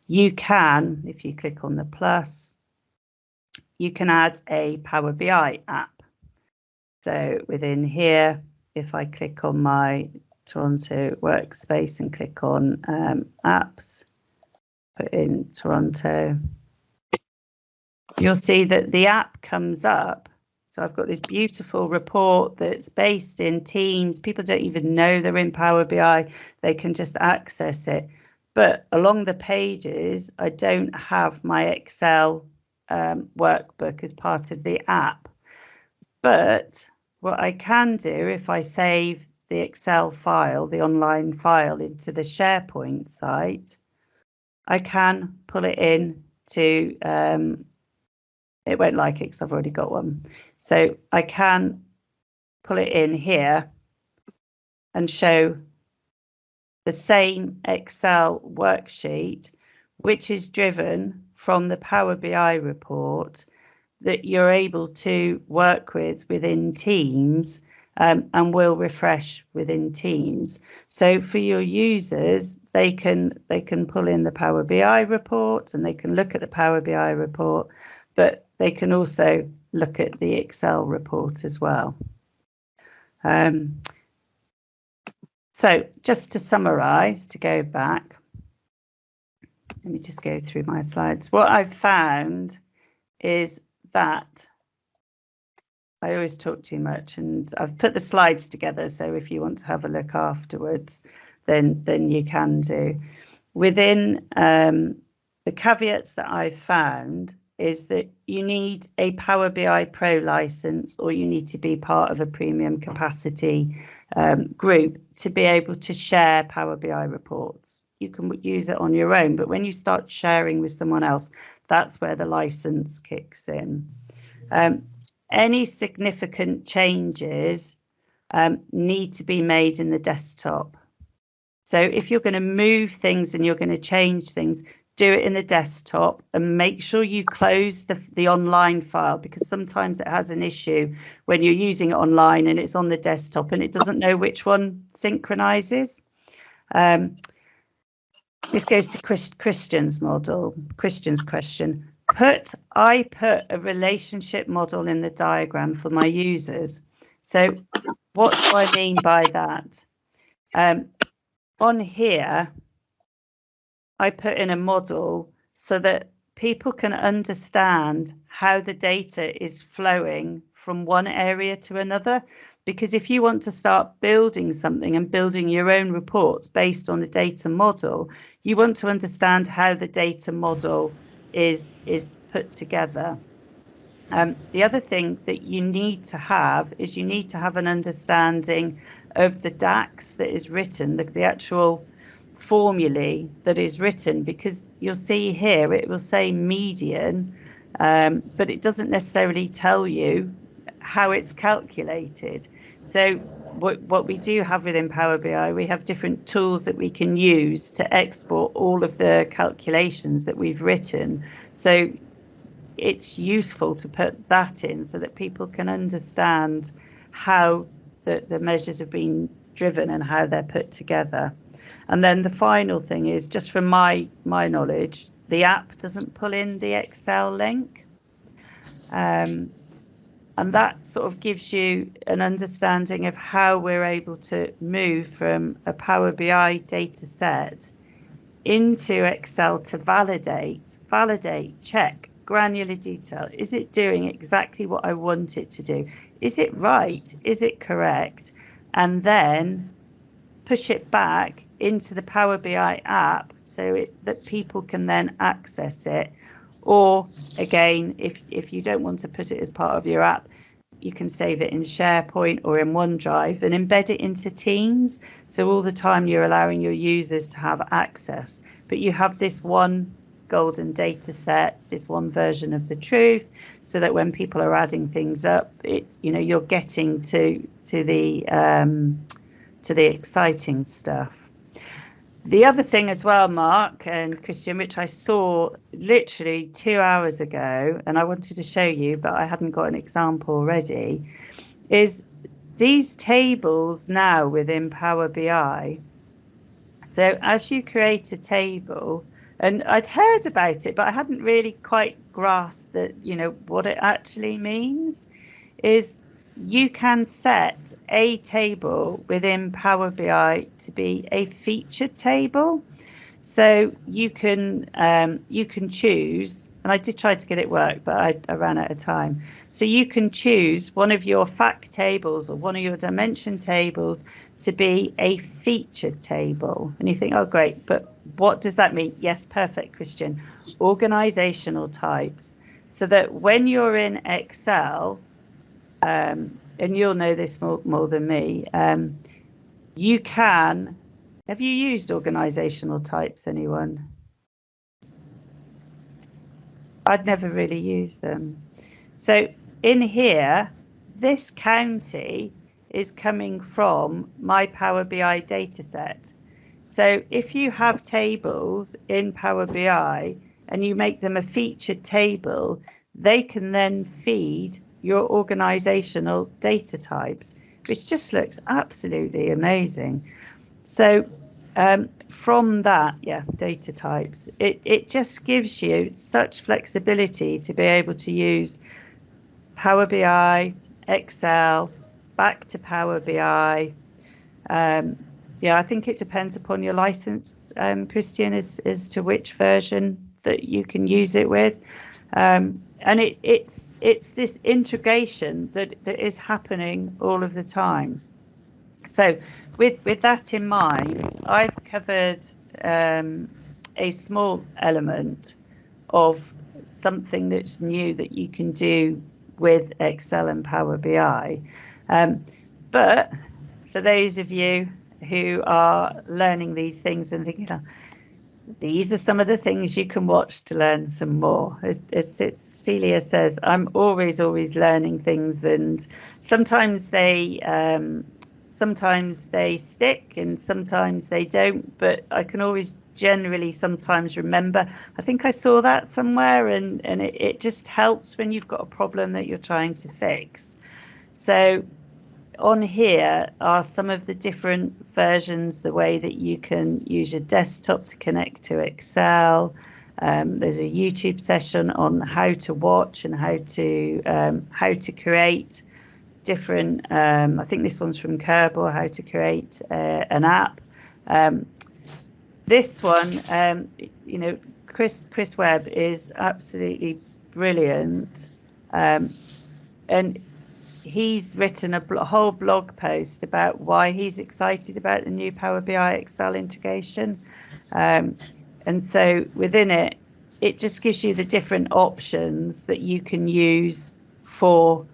you can, if you click on the plus, you can add a Power BI app. So within here, if I click on my Toronto workspace and click on apps, put in Toronto, you'll see that the app comes up. So I've got this beautiful report that's based in Teams. People don't even know they're in Power BI. They can just access it. But along the pages, I don't have my Excel workbook as part of the app. But what I can do, if I save the Excel file, the online file, into the SharePoint site, I can pull it in to, it won't like it because I've already got one. So I can pull it in here and show the same Excel worksheet, which is driven from the Power BI report that you're able to work with within Teams, and will refresh within Teams. So for your users, they can pull in the Power BI report and they can look at the Power BI report, but they can also look at the Excel report as well. So just to summarize, to go back, let me just go through my slides. What I've found is that I always talk too much, and I've put the slides together, so if you want to have a look afterwards, then you can do. Within the caveats that I've found is that you need a Power BI Pro license, or you need to be part of a premium capacity group to be able to share Power BI reports. You can use it on your own, but when you start sharing with someone else, that's where the license kicks in. Any significant changes need to be made in the desktop. So if you're going to move things and you're going to change things, do it in the desktop and make sure you close the online file, because sometimes it has an issue when you're using it online and it's on the desktop and it doesn't know which one synchronizes. This goes to Christian's question. I put a relationship model in the diagram for my users. So what do I mean by that? On here, I put in a model so that people can understand how the data is flowing from one area to another. Because if you want to start building something and building your own reports based on a data model, you want to understand how the data model is put together. The other thing that you need to have is you need to have an understanding of the DAX that is written, the actual formulae that is written, because you'll see here it will say median, but it doesn't necessarily tell you how it's calculated. So what we do have within Power BI, we have different tools that we can use to export all of the calculations that we've written. So it's useful to put that in so that people can understand how the measures have been driven and how they're put together. And then the final thing is, just from my knowledge, the app doesn't pull in the Excel link. And that sort of gives you an understanding of how we're able to move from a Power BI data set into Excel to validate, check, granular detail. Is it doing exactly what I want it to do? Is it right? Is it correct? And then push it back into the Power BI app so that people can then access it. Or again, if you don't want to put it as part of your app, you can save it in SharePoint or in OneDrive and embed it into Teams. So all the time you're allowing your users to have access, but you have this one golden data set, this one version of the truth, so that when people are adding things up, you're getting to the exciting stuff. The other thing as well, Mark and Christian, which I saw literally 2 hours ago, and I wanted to show you, but I hadn't got an example ready, is these tables now within Power BI, so as you create a table, and I'd heard about it, but I hadn't really quite grasped that, what it actually means, is you can set a table within Power BI to be a featured table. So you can choose, and I did try to get it work, but I ran out of time. So you can choose one of your fact tables or one of your dimension tables to be a featured table. And you think, oh, great, but what does that mean? Yes, perfect, Christian. Organizational types. So that when you're in Excel, and you'll know this more than me, you can. Have you used organizational types, anyone? I'd never really used them. So in here, this county is coming from my Power BI dataset. So if you have tables in Power BI and you make them a featured table, they can then feed your organizational data types, which just looks absolutely amazing. So from that, data types, it just gives you such flexibility to be able to use Power BI, Excel, back to Power BI. I think it depends upon your license, Christian, as to which version that you can use it with. And it's this integration that is happening all of the time. So with that in mind, I've covered a small element of something that's new that you can do with Excel and Power BI. But for those of you who are learning these things and thinking, these are some of the things you can watch to learn some more. As Célia says, I'm always learning things, and sometimes they stick and sometimes they don't, but I can always generally sometimes remember. I think I saw that somewhere, and it just helps when you've got a problem that you're trying to fix. So on here are some of the different versions, the way that you can use your desktop to connect to Excel. There's a YouTube session on how to watch and how to create different, I think this one's from Kerbal, how to create an app. This one, Chris Webb is absolutely brilliant, and he's written a whole blog post about why he's excited about the new Power BI Excel integration. And so within it, it just gives you the different options that you can use for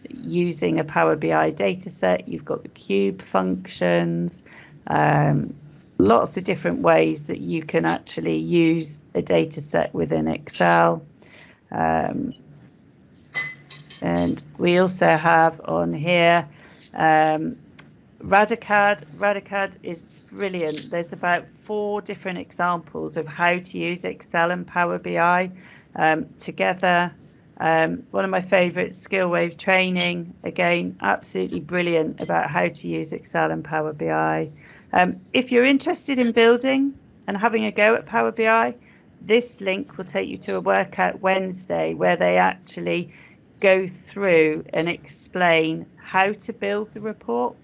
using a Power BI data set. You've got the cube functions, lots of different ways that you can actually use a data set within Excel. And we also have on here Radicad. Radicad is brilliant. There's about 4 different examples of how to use Excel and Power BI together. One of my favourites, SkillWave Training, again, absolutely brilliant about how to use Excel and Power BI. If you're interested in building and having a go at Power BI, this link will take you to a Workout Wednesday where they actually go through and explain how to build the report.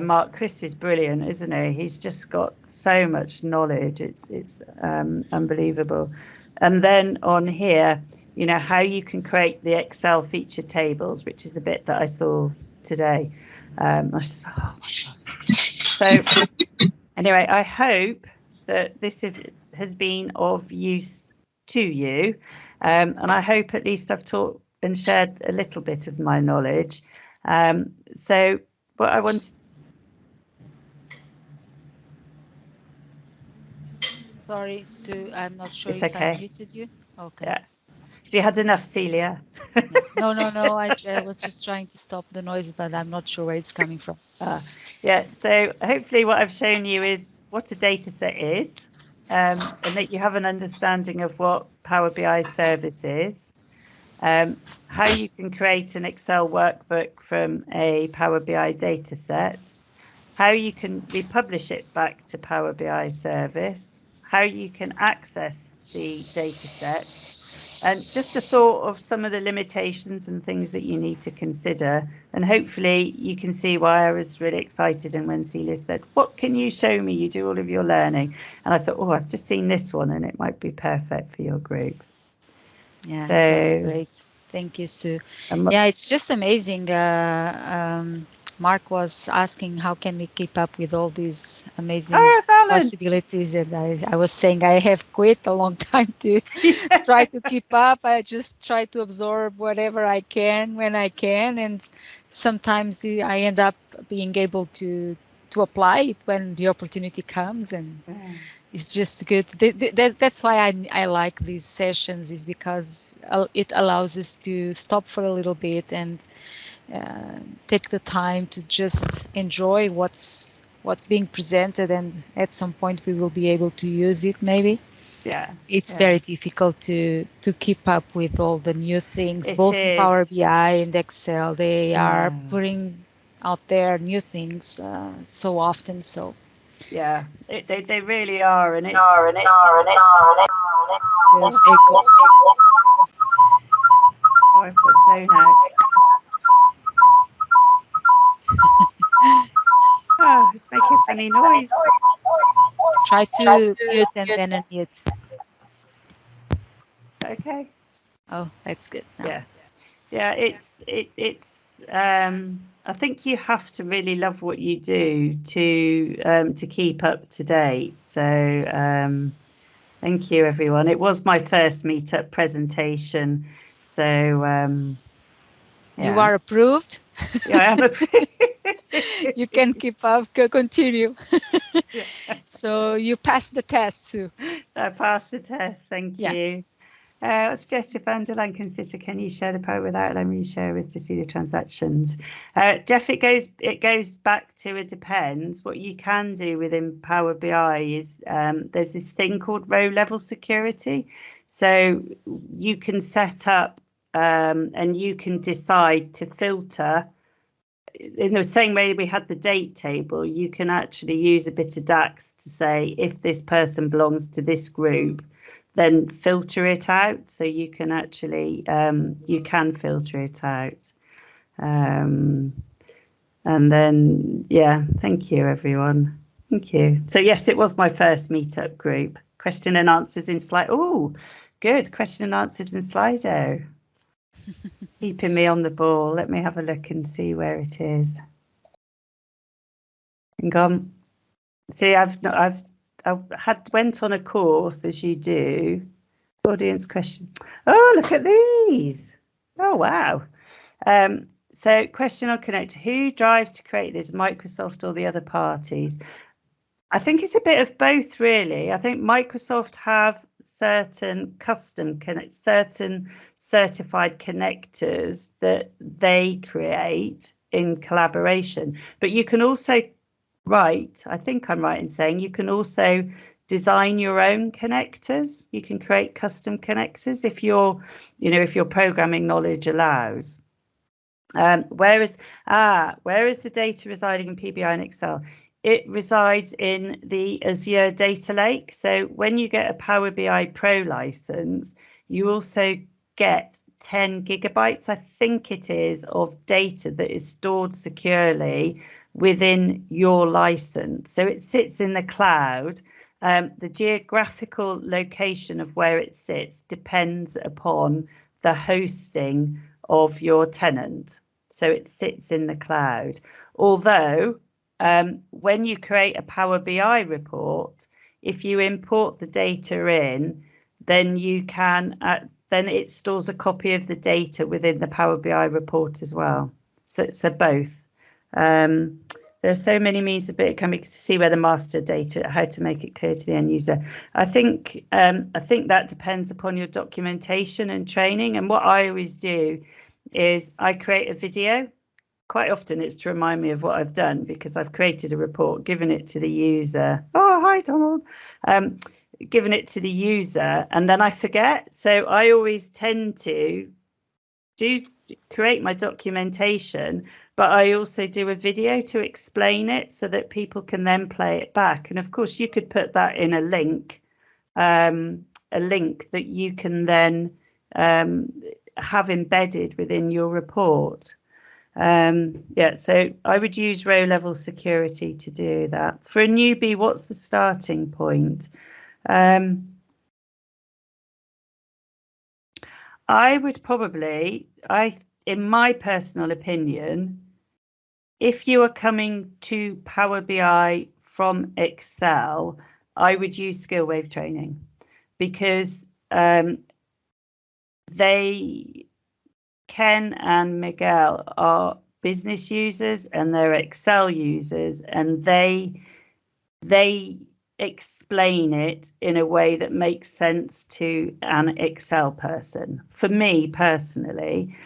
Mark, Chris is brilliant, isn't he? He's just got so much knowledge. It's unbelievable. And then on here, how you can create the Excel feature tables, which is the bit that I saw today. I was just, oh my God. So anyway, I hope that this has been of use to you. And I hope at least I've taught and shared a little bit of my knowledge. So what I want.
Sorry, Sue, I'm not sure
It's
if
okay.
I muted you. Okay.
Yeah. Have you had enough, Célia?
No. I was just trying to stop the noise, but I'm not sure where it's coming from.
So hopefully what I've shown you is what a data set is, and that you have an understanding of what Power BI service is. how you can create an Excel workbook from a Power BI data set, how you can republish it back to Power BI service, how you can access the data set, and just a thought of some of the limitations and things that you need to consider. And hopefully you can see why I was really excited. And when Célia said, what can you show me? You do all of your learning. And I thought, oh, I've just seen this one and it might be perfect for your group.
Yeah,
so
that's great. Thank you, Sue. Yeah, it's just amazing. Mark was asking how can we keep up with all these amazing possibilities, and I was saying I have quit a long time to try to keep up. I just try to absorb whatever I can when I can, and sometimes I end up being able to apply it when the opportunity comes, and it's just good. That's why I like these sessions, is because it allows us to stop for a little bit and take the time to just enjoy what's being presented, and at some point we will be able to use it maybe. It's very difficult to keep up with all the new things, both in Power BI and Excel. They are putting out there new things so often. So
they really are, and it's
there's echo.
I've got zone out. Oh, it's making a funny noise.
Try to mute and then unmute.
Okay.
Oh, that's good. Now.
Yeah. It's. I think you have to really love what you do to keep up to date. So thank you, everyone. It was my first meetup presentation, so.
You are approved.
Yeah, I am approved.
You can keep up, continue. So you passed the test, Sue.
I passed the test, thank you. I suggest if underline consider, can you share the power with outline you share with to see the transactions? Jeff, it goes back to it depends. What you can do within Power BI is there's this thing called row level security. So you can set up and you can decide to filter in the same way we had the date table. You can actually use a bit of DAX to say if this person belongs to this group, then filter it out. So you can actually you can filter it out. And then thank you, everyone. Thank you. So yes, it was my first meetup group. Question and answers in Slido. Oh, good. Question and answers in Slido. Keeping me on the ball. Let me have a look and see where it is. Hang on. See, I went on a course, as you do. Audience question. Oh, look at these. Oh, wow. So question on Connect. Who drives to create this, Microsoft or the other parties? I think it's a bit of both, really. I think Microsoft have certain certain certified connectors that they create in collaboration. But you can also write, I think I'm right in saying, you can also design your own connectors. You can create custom connectors if your programming knowledge allows. Where is the data residing in PBI and Excel? It resides in the Azure Data Lake. So when you get a Power BI Pro license, you also get 10 gigabytes, I think it is, of data that is stored securely within your license. So it sits in the cloud. The geographical location of where it sits depends upon the hosting of your tenant. So it sits in the cloud. Although when you create a Power BI report, if you import the data in, then you can then it stores a copy of the data within the Power BI report as well. So both. There are so many means of it coming to see where the master data, how to make it clear to the end user. I think that depends upon your documentation and training. And what I always do is I create a video. Quite often it's to remind me of what I've done, because I've created a report, given it to the user. Oh, hi, Donald. Given it to the user, and then I forget. So I always tend to do create my documentation, but I also do a video to explain it so that people can then play it back. And of course, you could put that in a link that you can then have embedded within your report. Yeah, so I would use row level security to do that. For a newbie, what's the starting point? I would probably, in my personal opinion, if you are coming to Power BI from Excel, I would use SkillWave training, because Ken and Miguel are business users and they're Excel users, and they explain it in a way that makes sense to an Excel person. For me personally,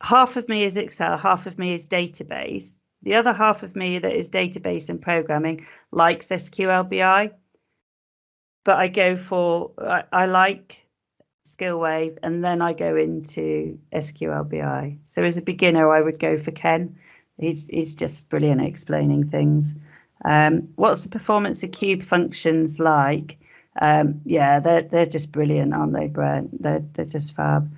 half of me is Excel, half of me is database. The other half of me that is database and programming likes SQL BI, but I like SkillWave, and then I go into SQL BI. So as a beginner, I would go for Ken. He's just brilliant at explaining things. What's the performance of cube functions like? Yeah, they're just brilliant, aren't they, Brent? They're just fab.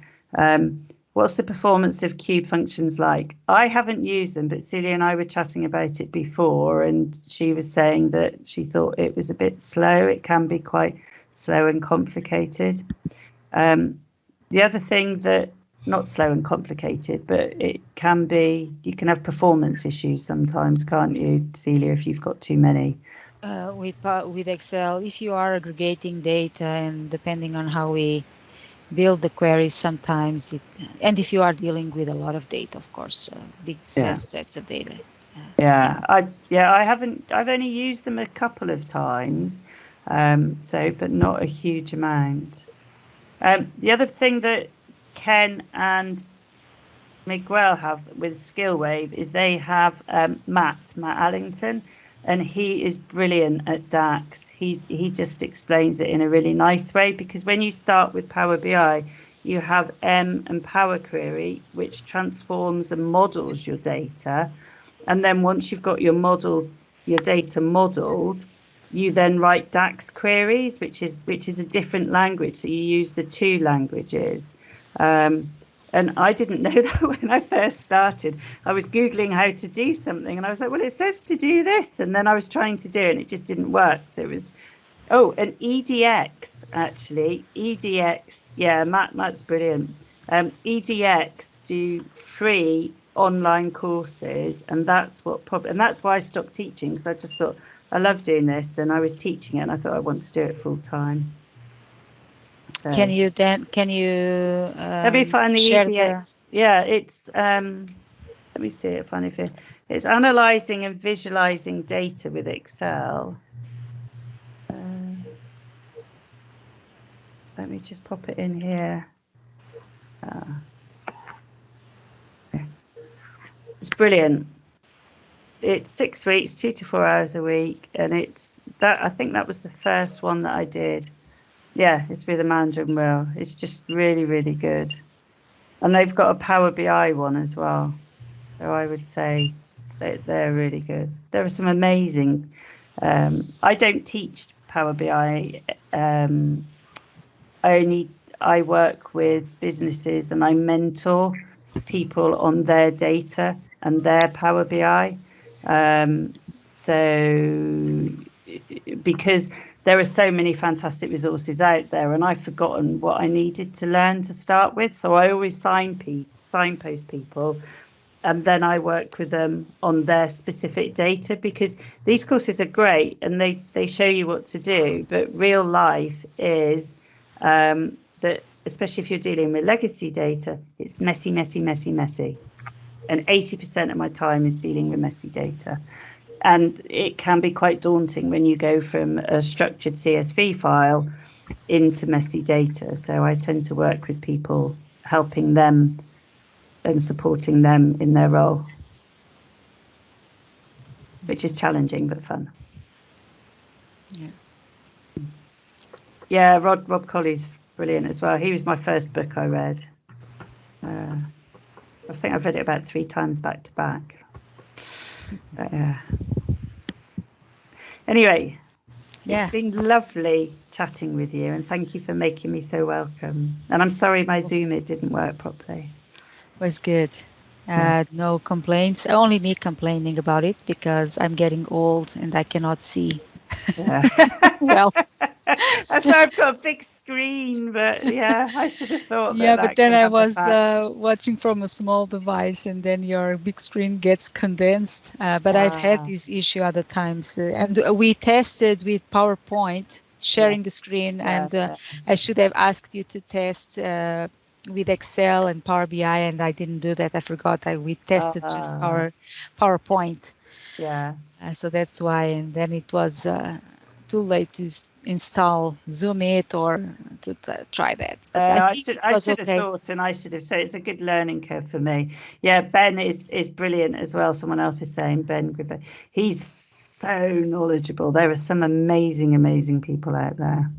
What's the performance of cube functions like? I haven't used them, but Célia and I were chatting about it before, and she was saying that she thought it was a bit slow. It can be quite slow and complicated. The other thing that, not slow and complicated, but it can be, you can have performance issues sometimes, can't you, Célia, if you've got too many?
With Excel, if you are aggregating data, and depending on how we build the queries, sometimes and if you are dealing with a lot of data, of course, big sets of data.
I've only used them a couple of times, but not a huge amount. The other thing that Ken and Miguel have with SkillWave is they have Matt Allington, and he is brilliant at DAX. He just explains it in a really nice way, because when you start with Power BI, you have M and Power Query, which transforms and models your data. And then once you've got your data modeled, you then write DAX queries, which is a different language. So you use the two languages. And I didn't know that when I first started. I was Googling how to do something, and I was like, well, it says to do this. And then I was trying to do it, and it just didn't work. So it was, an EDX, actually. EDX, yeah, Matt's brilliant. EDX do free online courses, and that's why I stopped teaching, because I just thought, I love doing this, and I was teaching it, and I thought I want to do it full time. So,
can you let
me find the EDX. Yeah, it's let me see it. Funny if it's analyzing and visualizing data with Excel. Let me just pop it in here. It's brilliant. It's 6 weeks, 2 to 4 hours a week, and I think that was the first one that I did. Yeah, it's with the Mandarin Wheel. It's just really, really good. And they've got a Power BI one as well. So I would say they're really good. There are some amazing. I don't teach Power BI. I work with businesses, and I mentor people on their data and their Power BI. So because there are so many fantastic resources out there, and I've forgotten what I needed to learn to start with. So I always signpost people, and then I work with them on their specific data, because these courses are great and they show you what to do. But real life is that, especially if you're dealing with legacy data, it's messy, messy, messy, messy. And 80% of my time is dealing with messy data. And it can be quite daunting when you go from a structured CSV file into messy data. So I tend to work with people, helping them and supporting them in their role, which is challenging but fun. Yeah, Rob Colley's brilliant as well. He was my first book I read. I think I've read it about 3 times back to back. But, anyway, it's been lovely chatting with you, and thank you for making me so welcome. And I'm sorry my Zoom it didn't work properly.
It was good. No complaints. Only me complaining about it because I'm getting old and I cannot see.
Yeah.
Well,
that's why I've got a big screen, but yeah, I should have thought that.
Yeah, but then I was
back.
watching from a small device, and then your big screen gets condensed. But I've had this issue other times, and we tested with PowerPoint sharing the screen, and I should have asked you to test with Excel and Power BI, and I didn't do that. I forgot. We tested just PowerPoint.
Yeah.
So that's why, and then it was too late to install Zoom it or to try that. But I should have
thought, and I should have said it's a good learning curve for me. Yeah, Ben is brilliant as well. Someone else is saying Ben, he's so knowledgeable. There are some amazing people out there.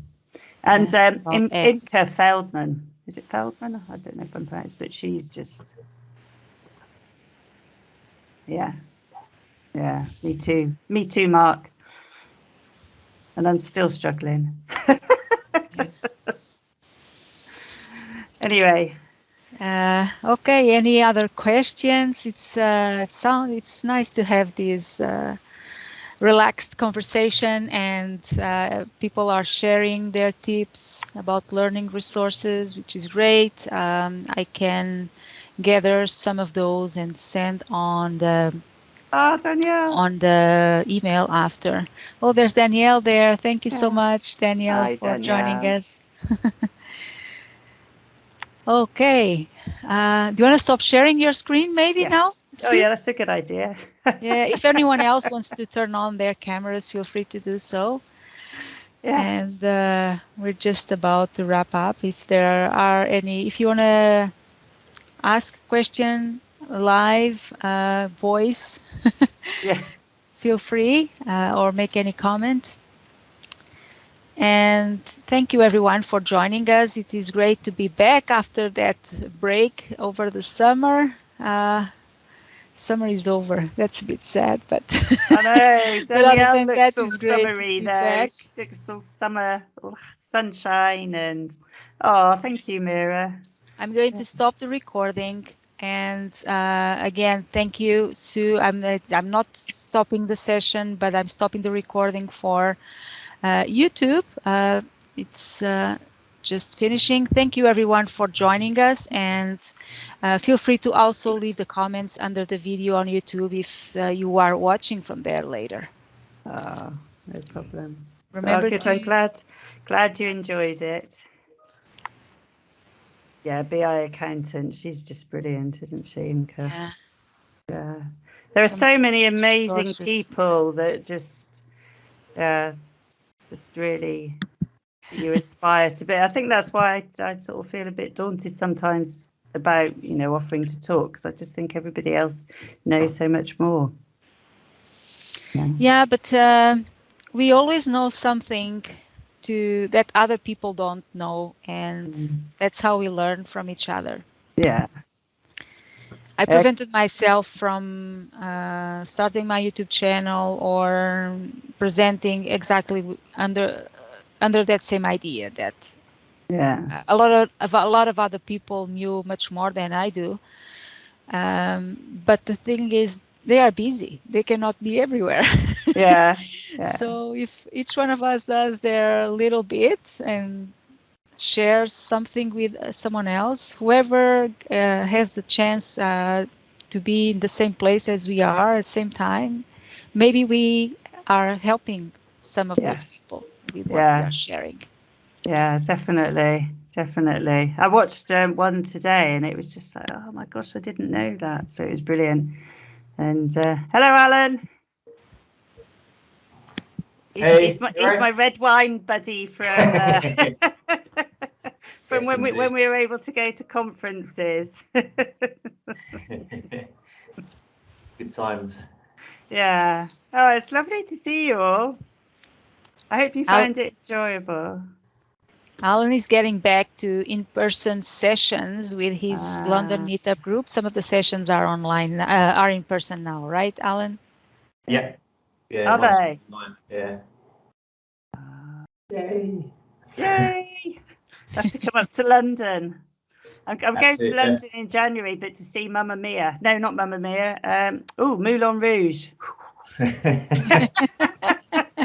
And Imke Feldman, is it Feldman? I don't know if I'm pronounced, but she's just, yeah, me too, Mark. And I'm still struggling. Anyway.
Okay. Any other questions? It's nice to have this relaxed conversation, and people are sharing their tips about learning resources, which is great. I can gather some of those and send on the
Danielle.
On the email after. Oh, there's Danielle there. Thank you so much, Danielle, for joining us. Okay. Do you want to stop sharing your screen maybe now?
Oh, yeah, that's a good idea.
Yeah, if anyone else wants to turn on their cameras, feel free to do so. Yeah. And we're just about to wrap up. If there are any, if you want to ask a question live, voice, feel free, or make any comment. And thank you everyone for joining us. It is great to be back after that break over the summer. Summer is over. That's a bit sad, but
I know. Danielle looks all
summery
there. She looks all summer sunshine, and thank you, Mira.
I'm going to stop the recording. And again, thank you, Sue. I'm not stopping the session, but I'm stopping the recording for YouTube. It's just finishing. Thank you everyone for joining us, and feel free to also leave the comments under the video on YouTube if you are watching from there later.
No problem.
Remember,
I'm glad you enjoyed it. Yeah, BI accountant. She's just brilliant, isn't she, Imke? Yeah. There are so many amazing people that just really you aspire to be. I think that's why I sort of feel a bit daunted sometimes about, offering to talk, because I just think everybody else knows so much more.
Yeah, but we always know something that other people don't know, and that's how we learn from each other.
Yeah.
I prevented myself from starting my YouTube channel or presenting exactly under that same idea that a lot of other people knew much more than I do. But the thing is, they are busy. They cannot be everywhere.
Yeah.
So if each one of us does their little bit and shares something with someone else, whoever has the chance to be in the same place as we are at the same time, maybe we are helping some of those people with what we are sharing.
Yeah, definitely. I watched one today, and it was just like, oh my gosh, I didn't know that. So it was brilliant. And hello, Alan. He's my red wine buddy from from when we were able to go to conferences.
Good times.
Yeah. Oh, it's lovely to see you all. I hope you find it enjoyable.
Alan is getting back to in-person sessions with his London Meetup group. Some of the sessions are online, are in person now, right, Alan?
Yeah. Yeah.
Are they?
Mine. Yeah.
Yay! Yay! I have to come up to London. I'm going to London in January, but to see Mamma Mia. No, not Mamma Mia. Moulin Rouge.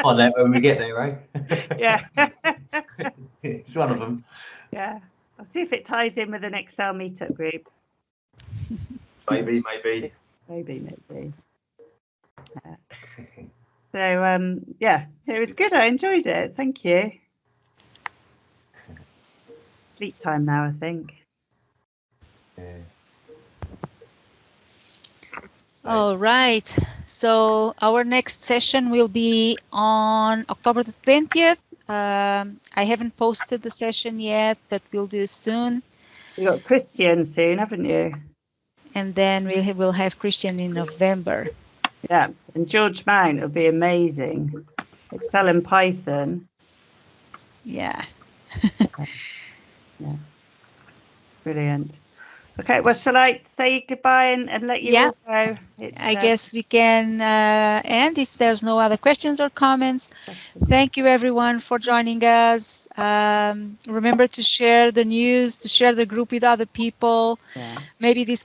On that when we get there, right?
Yeah.
It's one of them.
Yeah. I'll see if it ties in with an Excel meetup group.
Maybe.
Yeah. So yeah, it was good. I enjoyed it. Thank you. Sleep time now, I think.
Yeah.
All right. So our next session will be on October the 20th. I haven't posted the session yet, but we'll do soon.
You got Christian soon, haven't you?
And then we will have Christian in November.
Yeah, and George Mount will be amazing. Excel and Python.
Yeah.
Yeah. Brilliant. Okay, well, shall I say goodbye and let you all go?
I guess we can end if there's no other questions or comments. Thank you, everyone, for joining us. Remember to share the news, to share the group with other people.
Yeah.
Maybe these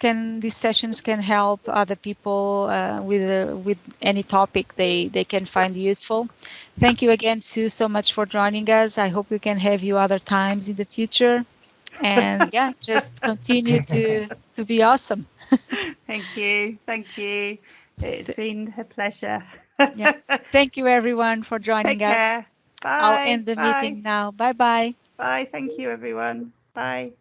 sessions can help other people with any topic they can find useful. Thank you again, Sue, so much for joining us. I hope we can have you other times in the future. And yeah, just continue to be awesome.
Thank you. It's been a pleasure.
Yeah. Thank you, everyone, for joining
Take care.
us.
Bye.
I'll end the meeting now. Bye-bye.
Bye. Thank you, everyone. Bye.